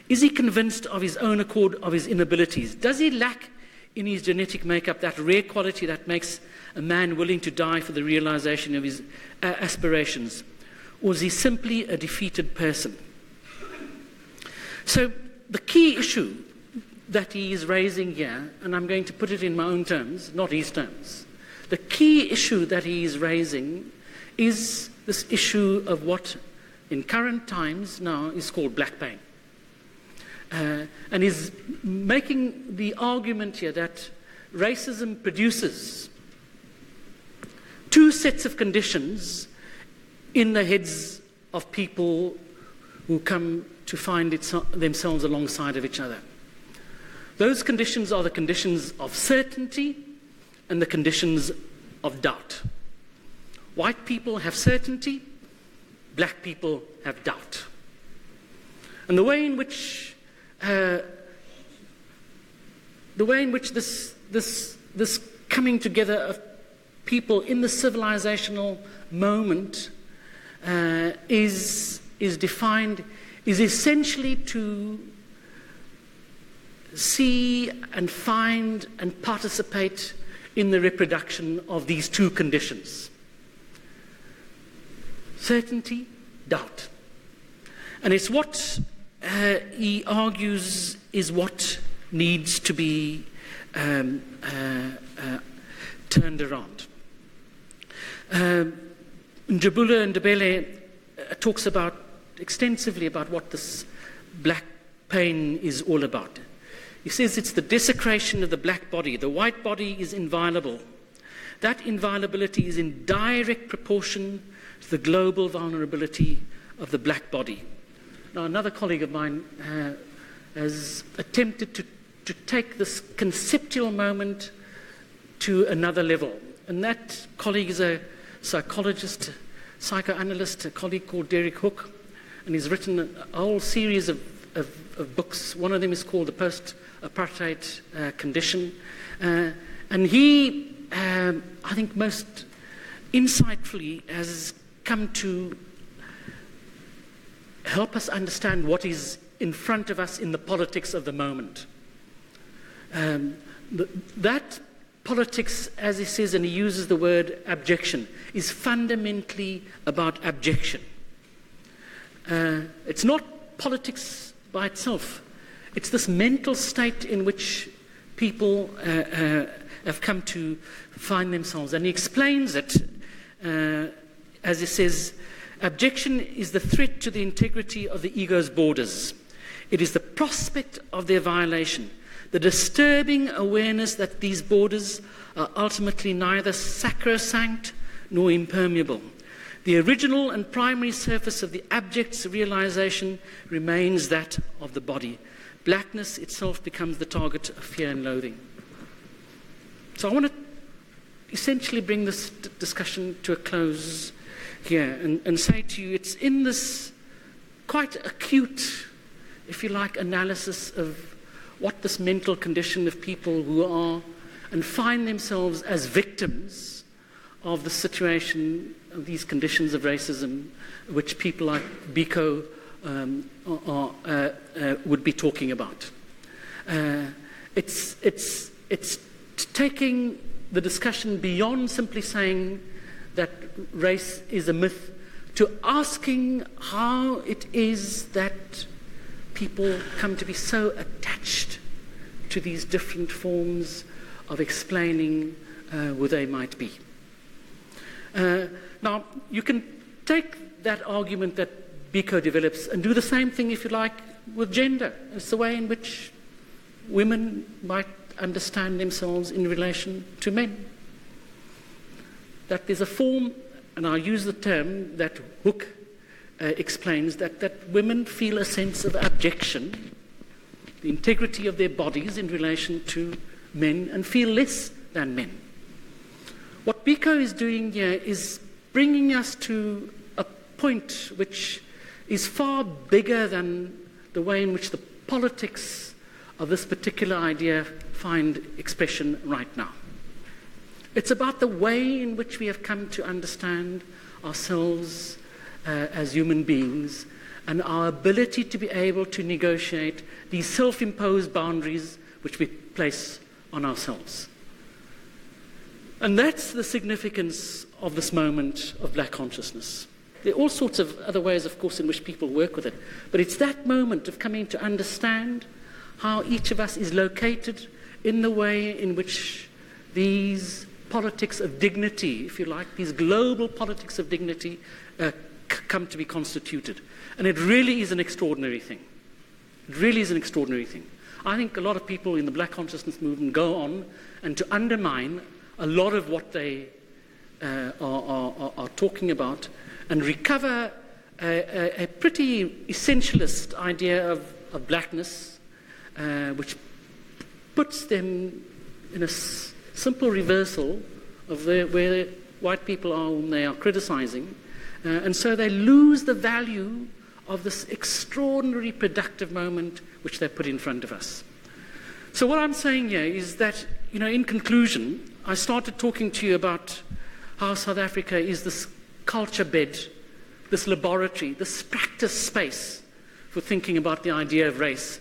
Is he convinced of his own accord of his inabilities? Does he lack in his genetic makeup that rare quality that makes a man willing to die for the realization of his aspirations? Or is he simply a defeated person?" So the key issue that he is raising here, and I'm going to put it in my own terms, not his terms, the key issue that he is raising is this issue of what in current times now is called black pain. And is making the argument here that racism produces two sets of conditions in the heads of people who come to find themselves alongside of each other. Those conditions are the conditions of certainty and the conditions of doubt. White people have certainty, black people have doubt. And the way in which this coming together of people in the civilizational moment is defined, is essentially to see and find and participate in the reproduction of these two conditions. Certainty, doubt. And it's what he argues is what needs to be turned around. Njabula Ndebele talks extensively about what this black pain is all about. He says it's the desecration of the black body. The white body is inviolable. That inviolability is in direct proportion to the global vulnerability of the black body. Now, another colleague of mine has attempted to take this conceptual moment to another level. And that colleague is a psychologist, psychoanalyst, a colleague called Derek Hook, and he's written a whole series of books. One of them is called The Post-Apartheid Condition. And he, I think most insightfully, has come to help us understand what is in front of us in the politics of the moment. That politics, as he says, and he uses the word abjection, is fundamentally about abjection. It's not politics by itself. It's this mental state in which people have come to find themselves. And he explains it, as he says, abjection is the threat to the integrity of the ego's borders. It is the prospect of their violation, the disturbing awareness that these borders are ultimately neither sacrosanct nor impermeable. The original and primary surface of the abject's realization remains that of the body. Blackness itself becomes the target of fear and loathing. So I want to essentially bring this discussion to a close here and say to you, it's in this quite acute, if you like, analysis of what this mental condition of people who are and find themselves as victims of the situation of these conditions of racism, which people like Biko would be talking about. It's taking the discussion beyond simply saying that race is a myth to asking how it is that people come to be so attached to these different forms of explaining who they might be. Now, you can take that argument that Biko develops and do the same thing, if you like, with gender. It's the way in which women might understand themselves in relation to men. That there's a form, and I'll use the term that Hook explains, that women feel a sense of abjection, the integrity of their bodies in relation to men, and feel less than men. What Biko is doing here is bringing us to a point which is far bigger than the way in which the politics of this particular idea find expression right now. It's about the way in which we have come to understand ourselves as human beings and our ability to be able to negotiate these self-imposed boundaries which we place on ourselves. And that's the significance of this moment of black consciousness. There are all sorts of other ways, of course, in which people work with it, but it's that moment of coming to understand how each of us is located in the way in which these politics of dignity, if you like, these global politics of dignity come to be constituted. And it really is an extraordinary thing. It really is an extraordinary thing. I think a lot of people in the black consciousness movement go on and to undermine a lot of what they are talking about and recover a pretty essentialist idea of blackness, which puts them in a simple reversal of where white people are whom they are criticizing. And so they lose the value of this extraordinary productive moment which they put in front of us. So what I'm saying here is that, in conclusion, I started talking to you about how South Africa is this culture bed, this laboratory, this practice space for thinking about the idea of race.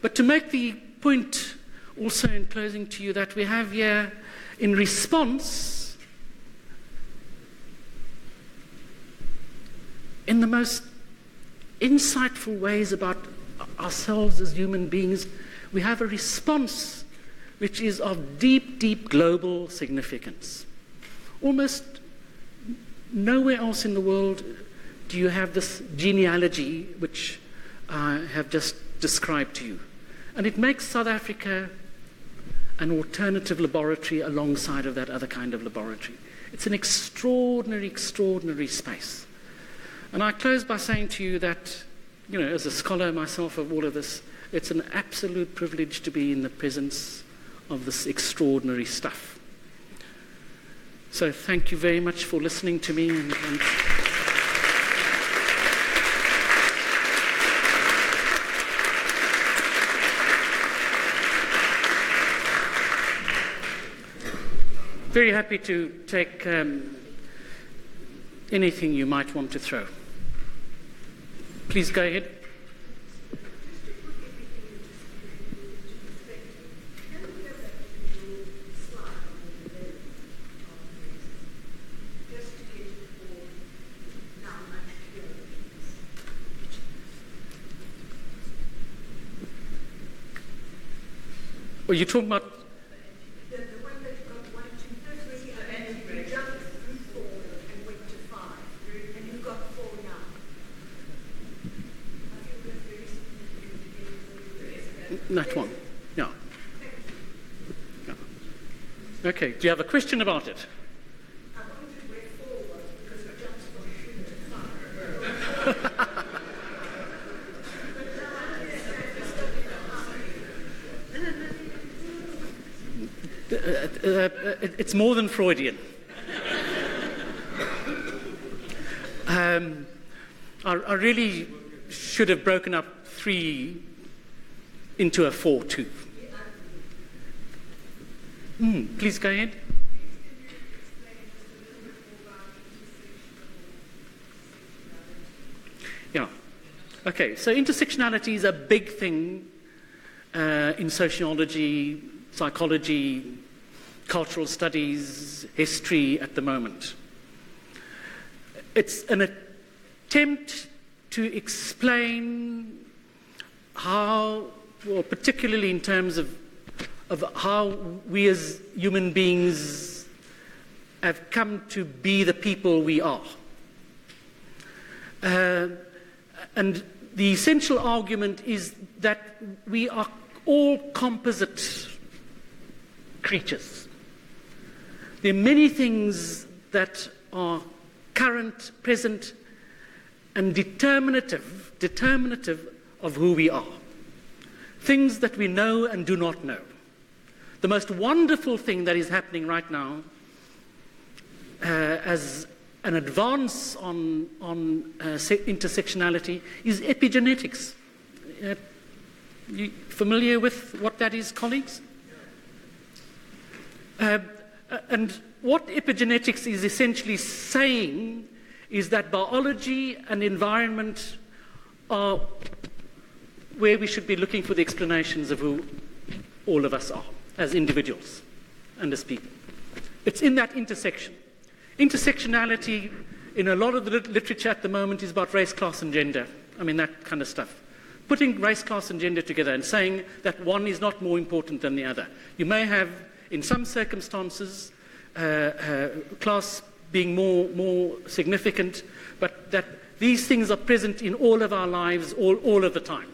But to make the point also in closing to you that we have here in response, in the most insightful ways about ourselves as human beings, we have a response which is of deep, deep global significance. Almost nowhere else in the world do you have this genealogy which I have just described to you. And it makes South Africa an alternative laboratory alongside of that other kind of laboratory. It's an extraordinary, extraordinary space. And I close by saying to you that, you know, as a scholar myself of all of this, it's an absolute privilege to be in the presence of this extraordinary stuff. So thank you very much for listening to me. And very happy to take anything you might want to throw. Please go ahead. Well, you're talking about the one that got 1, 2, 3, and you jumped through 4 and went to 5, and you got 4 now. I feel that's very that one. Yeah. Yeah. Okay. Do you have a question about it? I wondered where 4 was because it jumps from 3 to 5. It's more than Freudian. I really should have broken up 3 into a 4 too. Please go ahead. Yeah. Okay, so intersectionality is a big thing in sociology, psychology, cultural studies, history at the moment. It's an attempt to explain how, well, particularly in terms of how we as human beings have come to be the people we are. And the essential argument is that we are all composite creatures. There are many things that are current, present, and determinative of who we are. Things that we know and do not know. The most wonderful thing that is happening right now as an advance on intersectionality is epigenetics. You familiar with what that is, colleagues? And what epigenetics is essentially saying is that biology and environment are where we should be looking for the explanations of who all of us are as individuals and as people. It's in that intersection. Intersectionality in a lot of the literature at the moment is about race, class, and gender. I mean, that kind of stuff. Putting race, class, and gender together and saying that one is not more important than the other. You may have, in some circumstances, class being more significant, but that these things are present in all of our lives all of the time.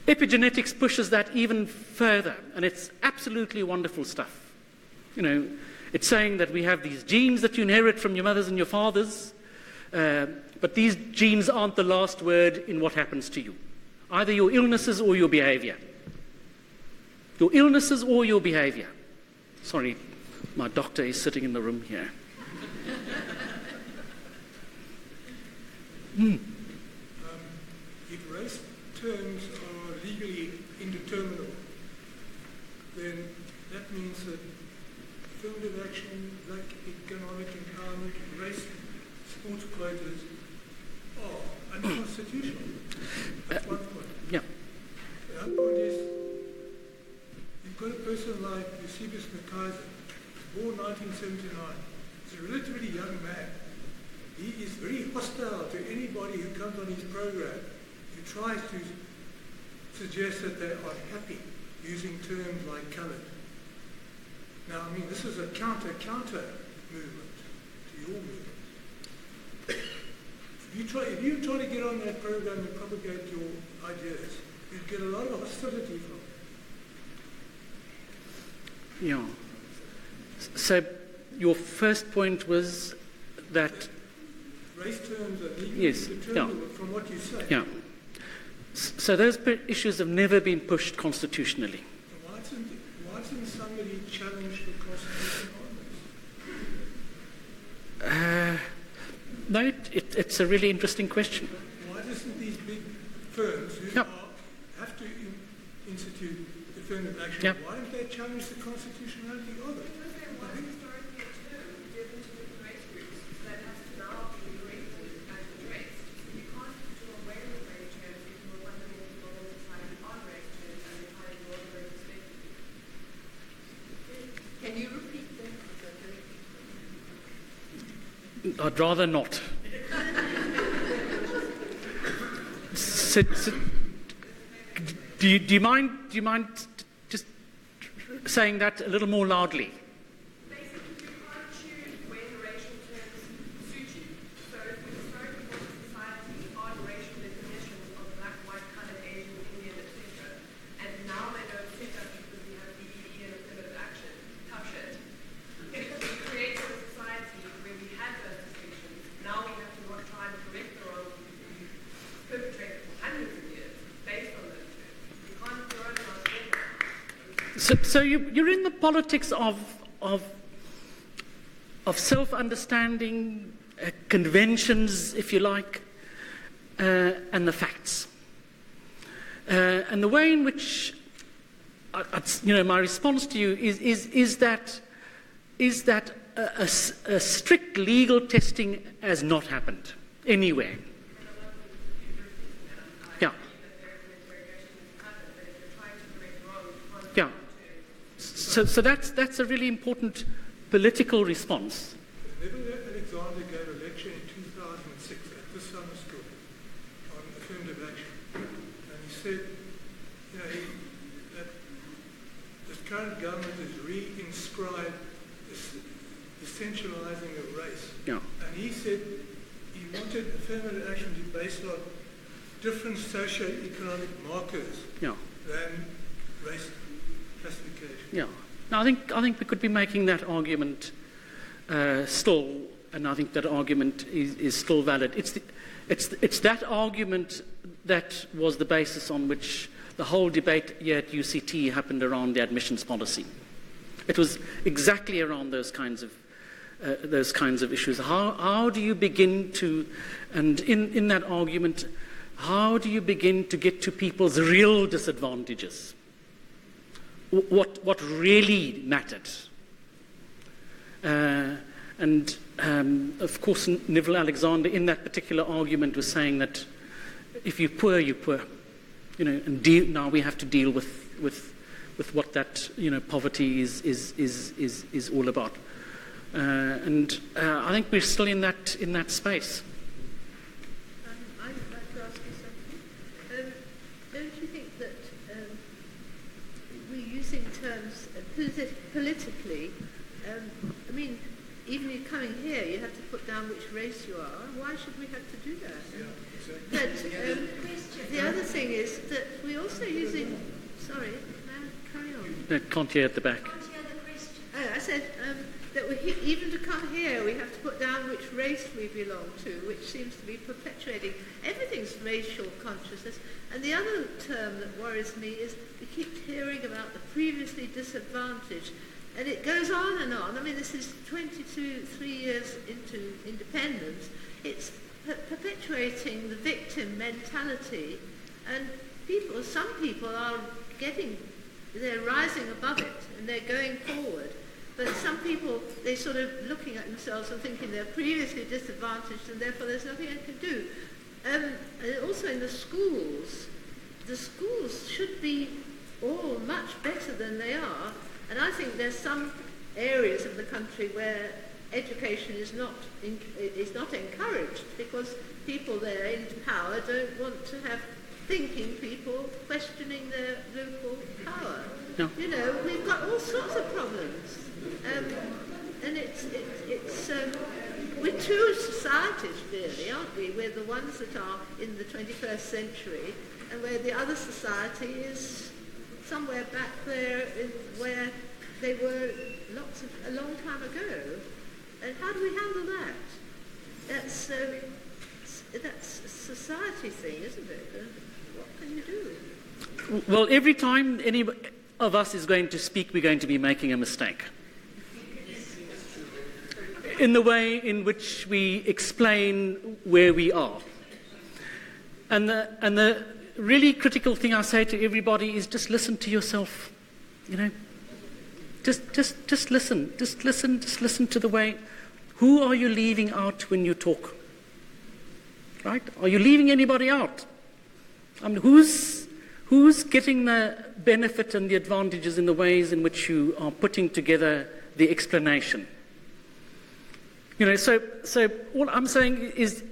Epigenetics pushes that even further, and it's absolutely wonderful stuff. You know, it's saying that we have these genes that you inherit from your mothers and your fathers, but these genes aren't the last word in what happens to you. Either your illnesses or your behavior. Your illnesses or your behavior. Sorry, my doctor is sitting in the room here. If race terms are legally indeterminable, then that means that affirmative action, black economic empowerment, race, sports quotas are unconstitutional. That's one point. Yeah. The other point is, you've got a person like Eusebius McKaiser, born 1979. He's a relatively young man. He is very hostile to anybody who comes on his program who tries to suggest that they are happy using terms like coloured. Now, I mean, this is a counter movement to your movement. If you try to get on that program and propagate your ideas, you'd get a lot of hostility from it. Yeah. So your first point was that race terms are legally yes, determinable from what you say. Yeah. So those issues have never been pushed constitutionally. Why doesn't somebody challenge the Constitution on this? No, it's a really interesting question. Why doesn't these big firms who have to institute affirmative action, why don't they challenge the constitutionality of it? Can you repeat that? I'd rather not. So, do you mind just saying that a little more loudly? Basically, you can't choose when racial terms suit you. So if we start with society on racial definitions of black, white, colored, Asian, Indian, etc., and now they don't fit us because we have BEE and affirmative action, tough shit. If we created a society where we had those distinctions, now we have to try and correct the wrong we perpetrated for hundreds of years based on those terms. We can't throw it out the window. So you're in the politics of self-understanding, conventions, if you like, and the facts. And the way in which, my response to you is that a strict legal testing has not happened anywhere. Yeah. Yeah. So that's a really important political response. Neville Alexander gave a lecture in 2006 at the summer school on affirmative action, and he said, that this current government has re-inscribed essentializing of race. Yeah. And he said he wanted affirmative action to be based on different socio-economic markers than race classification. Yeah. Now, I think we could be making that argument still, and I think that argument is still valid. It's that argument that was the basis on which the whole debate here at UCT happened around the admissions policy. It was exactly around those kinds of issues. How do you begin to, and in that argument, how do you begin to get to people's real disadvantages? What really mattered? And of course, Neville Alexander in that particular argument was saying that if you're poor, you're poor. And now we have to deal with what that poverty is all about. And I think we're still in that space. I'd like to ask you something. Don't you think that we're using terms politically? Even if coming here, you have to put down which race you are. Why should we have to do that? Yeah, exactly. But the other thing is that we're also using. Sorry, carry on. I can't hear at the back. I said that even to come here, we have to put down which race we belong to, which seems to be perpetuating. Everything's racial consciousness. And the other term that worries me is we keep hearing about the previously disadvantaged. And it goes on and on. This is 3 years into independence. It's perpetuating the victim mentality. And some people are they're rising above it and they're going forward. But some people, they're sort of looking at themselves and thinking they're previously disadvantaged and therefore there's nothing I can do. And also in the schools should be all much better than they are. And I think there's some areas of the country where education is not encouraged because people there in power don't want to have thinking people questioning their local power. No. We've got all sorts of problems, and we're two societies, really, aren't we? We're the ones that are in the 21st century, and where the other society is somewhere back there where they were a long time ago. And how do we handle that? That's a society thing, isn't it? What can you do? Well, every time any of us is going to speak, we're going to be making a mistake. In the way in which we explain where we are. And the really critical thing I say to everybody is just listen to yourself, you know. Just listen. Just listen to the way. Who are you leaving out when you talk? Right? Are you leaving anybody out? I mean, who's getting the benefit and the advantages in the ways in which you are putting together the explanation? You know, so what I'm saying is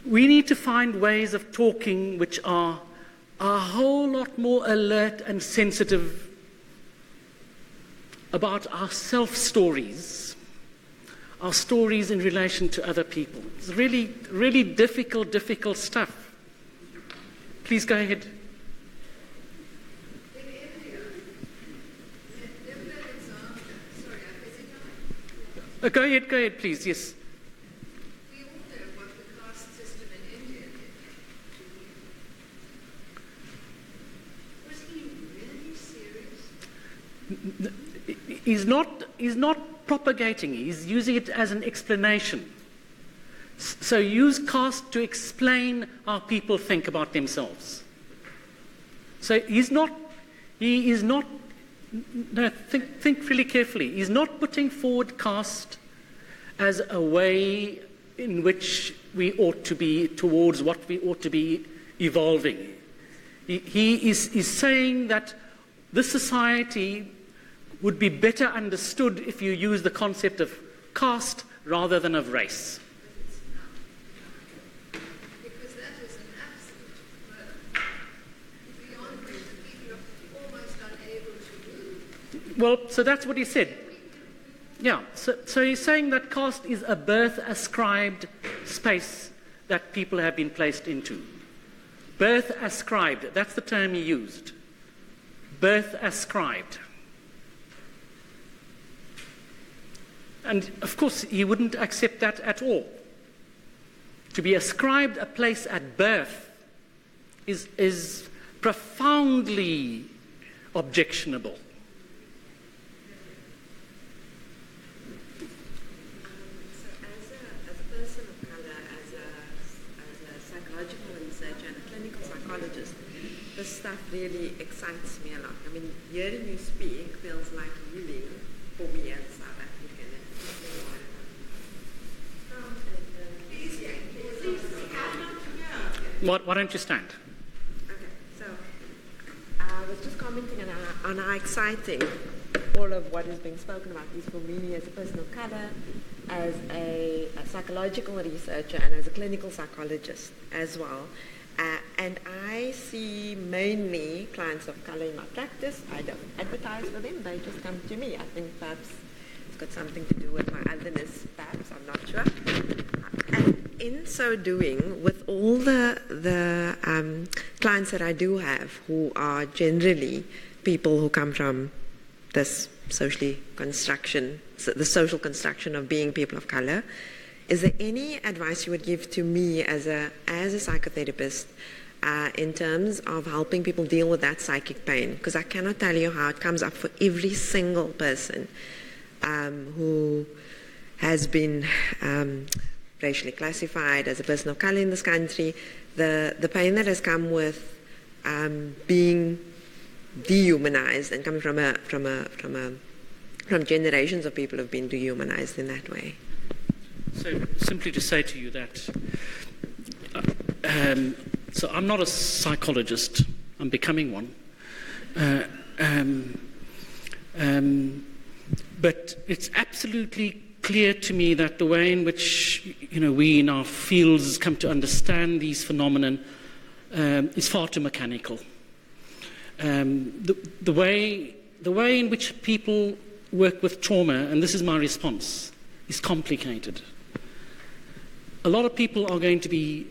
we need to find ways of talking which are a whole lot more alert and sensitive about our self-stories, our stories in relation to other people. It's really, really difficult stuff. Please go ahead. Go ahead, please, yes. We all know what the caste system in India did. Was he really serious? He's not propagating, he's using it as an explanation. So use caste to explain how people think about themselves. So he is not, no, think really carefully. He's not putting forward caste as a way in which we ought to be towards what we ought to be evolving. He is saying that this society would be better understood if you use the concept of caste rather than of race. Because that is an absolute murder. Beyond which the people are almost unable to move. Well, so that's what he said. Yeah, so he's saying that caste is a birth-ascribed space that people have been placed into. Birth-ascribed, that's the term he used. Birth-ascribed. And, of course, he wouldn't accept that at all. To be ascribed a place at birth is profoundly objectionable. So as a person of color, as a psychological researcher and a clinical psychologist, this stuff really excites me a lot. I mean, hearing you speak feels like healing for me as South African. Why don't you stand? Okay, so I was just commenting on how exciting all of what is being spoken about is for me as a person of color, as a psychological researcher, and as a clinical psychologist as well. And I see mainly clients of color in my practice. I don't advertise for them, they just come to me. I think perhaps it's got something to do with my otherness, perhaps, I'm not sure. And in so doing, with all the clients that I do have, who are generally people who come from this the social construction of being people of color, is there any advice you would give to me as a psychotherapist in terms of helping people deal with that psychic pain? Because I cannot tell you how it comes up for every single person who has been racially classified as a person of color in this country, the pain that has come with being dehumanized and coming from generations of people who've been dehumanized in that way. So simply to say to you that, so I'm not a psychologist, I'm becoming one. But it's absolutely clear to me that the way in which we in our fields come to understand these phenomena is far too mechanical. The way in which people work with trauma, and this is my response, is complicated. A lot of people are going to be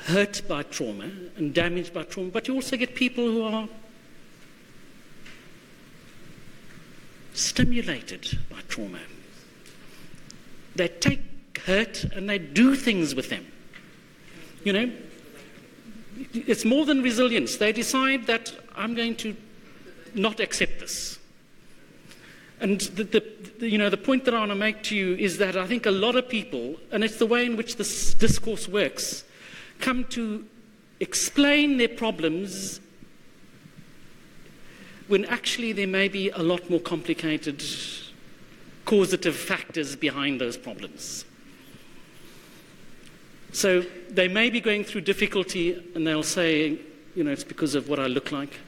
hurt by trauma and damaged by trauma, but you also get people who are stimulated by trauma. They take hurt and they do things with them. You know, it's more than resilience. They decide that I'm going to not accept this. And the point that I want to make to you is that I think a lot of people, and it's the way in which this discourse works, come to explain their problems when actually there may be a lot more complicated causative factors behind those problems. So they may be going through difficulty and they'll say, you know, it's because of what I look like.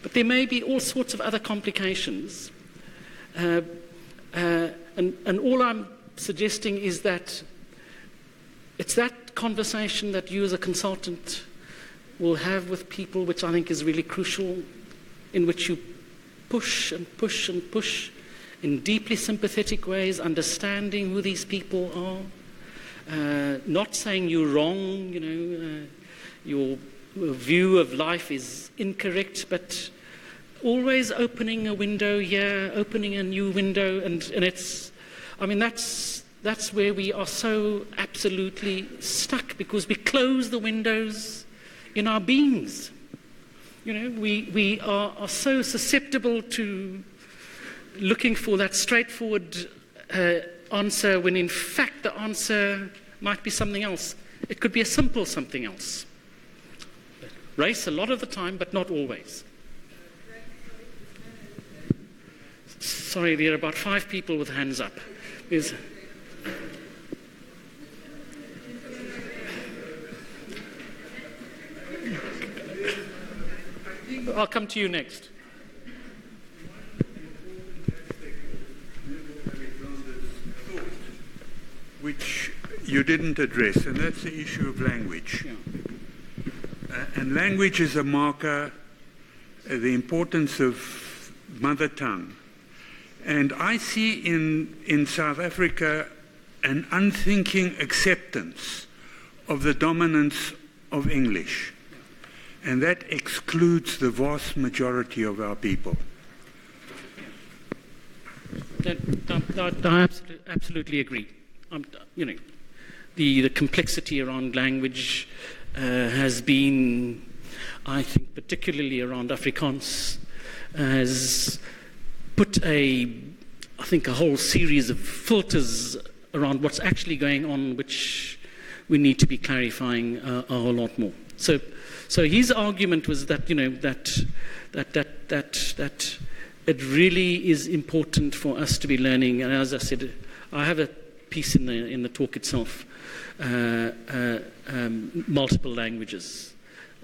But there may be all sorts of other complications. And all I'm suggesting is that it's that conversation that you as a consultant will have with people, which I think is really crucial, in which you push and push and push in deeply sympathetic ways, understanding who these people are, not saying you're wrong, you know, your view of life is incorrect, but always opening a window here, opening a new window, and it's, I mean, that's where we are so absolutely stuck, because we close the windows in our beings. You know, we are so susceptible to looking for that straightforward answer, when in fact the answer might be something else. It could be a simple something else. Race a lot of the time, but not always. Sorry, there are about 5 people with hands up. I'll come to you next. Which you didn't address, and that's the issue of language. Yeah. And language is a marker, the importance of mother tongue. And I see in South Africa an unthinking acceptance of the dominance of English. And that excludes the vast majority of our people. I absolutely agree. You know, the complexity around language has been, I think, particularly around Afrikaans, has put a whole series of filters around what's actually going on, which we need to be clarifying a whole lot more. So his argument was that, you know, that it really is important for us to be learning. And as I said, I have a piece in the talk itself, multiple languages.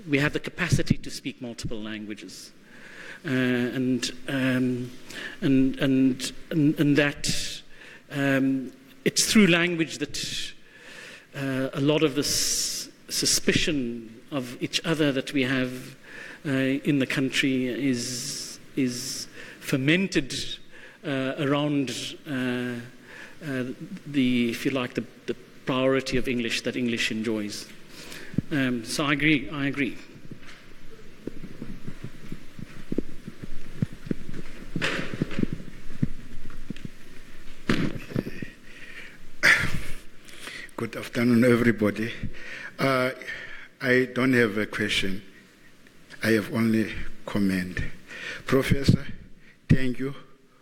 We have the capacity to speak multiple languages, and that it's through language that a lot of this suspicion of each other that we have in the country is fermented around the, if you like, the priority of English that English enjoys. So I agree. Good afternoon, everybody. I don't have a question. I have only comment. Professor, thank you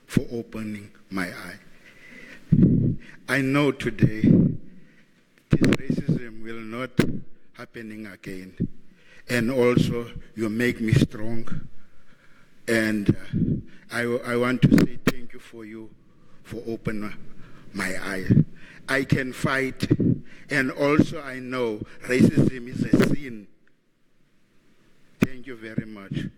for opening my eye. I know today this racism will not happening again. And also, you make me strong. And I want to say thank you for opening my eye. I can fight, and also I know racism is a sin. Thank you very much.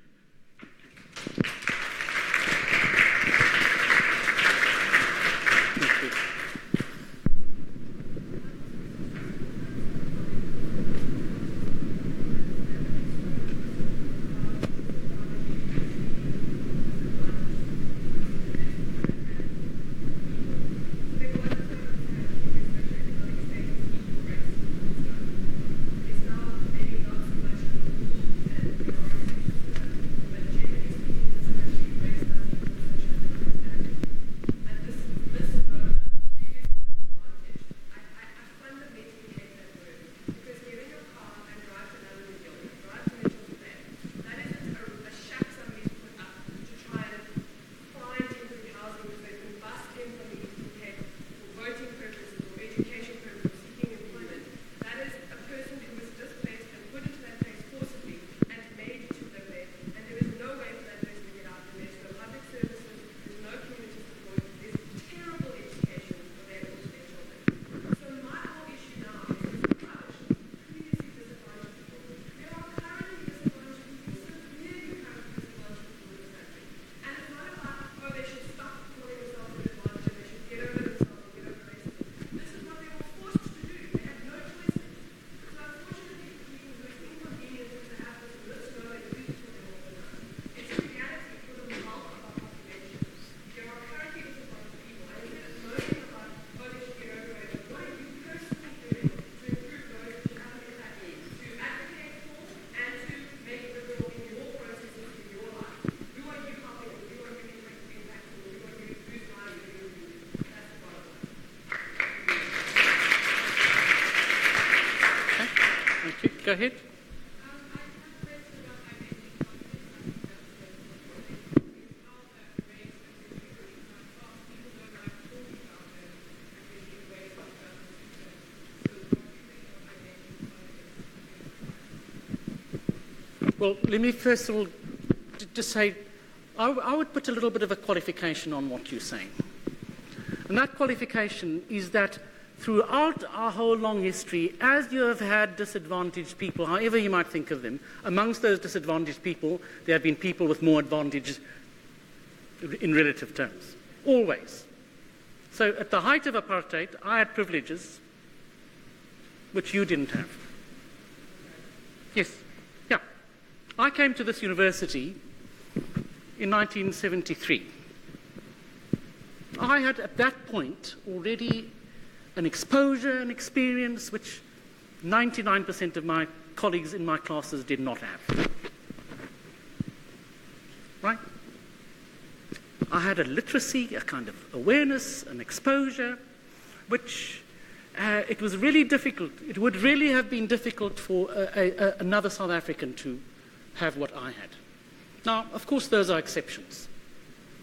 Go ahead. Well, let me first of all just say, I would put a little bit of a qualification on what you're saying. And that qualification is that throughout our whole long history, as you have had disadvantaged people, however you might think of them, amongst those disadvantaged people, there have been people with more advantage in relative terms. Always. So at the height of apartheid, I had privileges which you didn't have. Yes. Yeah. I came to this university in 1973. I had at that point already an exposure and experience which 99% of my colleagues in my classes did not have. Right? I had a literacy, a kind of awareness, an exposure, which it was really difficult. It would really have been difficult for another South African to have what I had. Now, of course, those are exceptions.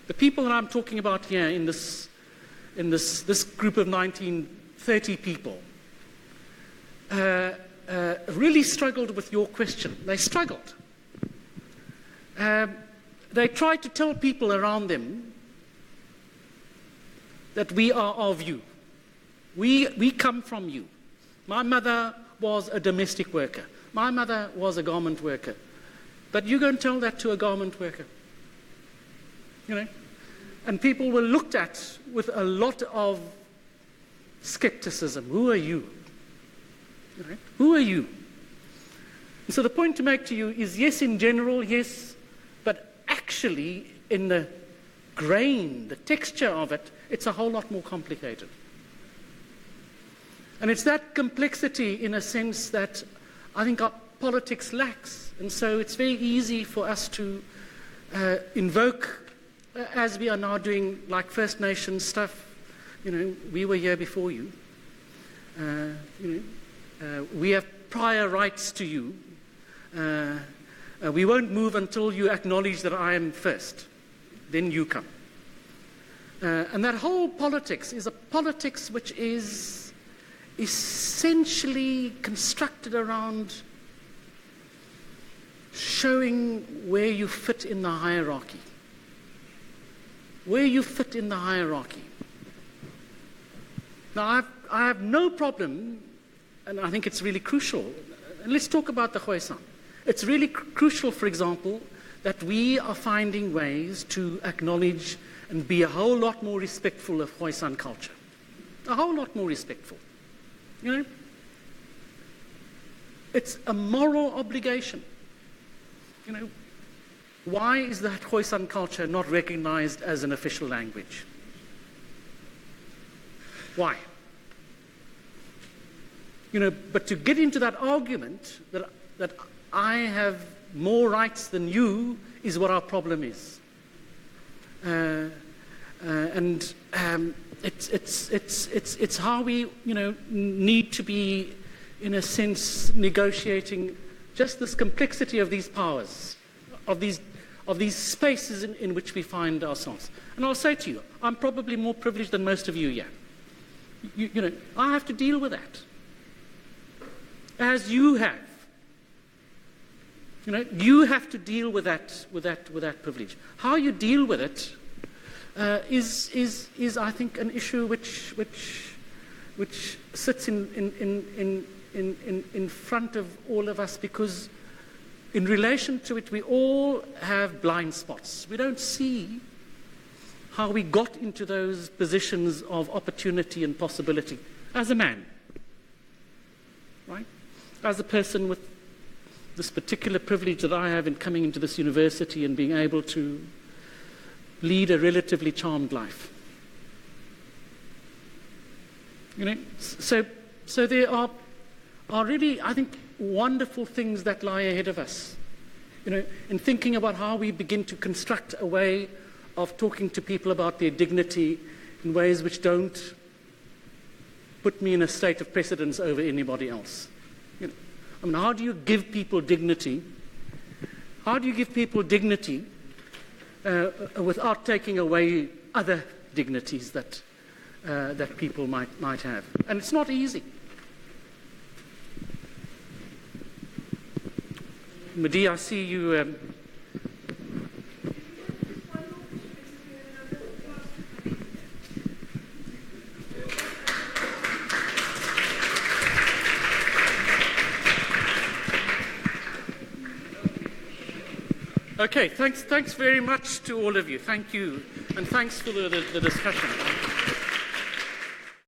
The people that I'm talking about here in this group of 1930 people really struggled with your question. They struggled. They tried to tell people around them that we are of you. We come from you. My mother was a domestic worker. My mother was a garment worker. But you go and tell that to a garment worker. You know? And people were looked at with a lot of skepticism. Who are you? Right? Who are you? And so the point to make to you is, yes, in general, yes, but actually in the grain, the texture of it, it's a whole lot more complicated. And it's that complexity, in a sense, that I think our politics lacks. And so it's very easy for us to invoke, as we are now doing, like First Nations stuff. You know, we were here before you. We have prior rights to you. We won't move until you acknowledge that I am first. Then you come. And that whole politics is a politics which is essentially constructed around showing where you fit in the hierarchy. Where you fit in the hierarchy. Now, I have no problem, and I think it's really crucial, and let's talk about the Khoisan. It's really crucial, for example, that we are finding ways to acknowledge and be a whole lot more respectful of Khoisan culture. A whole lot more respectful. You know? It's a moral obligation. You know, why is that Khoisan culture not recognized as an official language? Why? You know, but to get into that argument that I have more rights than you is what our problem is. It's how we, you know, need to be, in a sense, negotiating just this complexity of these powers, of these spaces in which we find ourselves. And I'll say to you, I'm probably more privileged than most of you here. You know, I have to deal with that, as you have. You know, you have to deal with that privilege. How you deal with it is I think an issue which sits in front of all of us, because in relation to it we all have blind spots. We don't see how we got into those positions of opportunity and possibility as a man, right? As a person with this particular privilege that I have in coming into this university and being able to lead a relatively charmed life. You know, so there are really, I think, wonderful things that lie ahead of us. You know, in thinking about how we begin to construct a way of talking to people about their dignity in ways which don't put me in a state of precedence over anybody else. You know, I mean, how do you give people dignity? How do you give people dignity without taking away other dignities that people might have? And it's not easy. Madi, I see you. Okay, thanks very much to all of you. Thank you, and thanks for the discussion.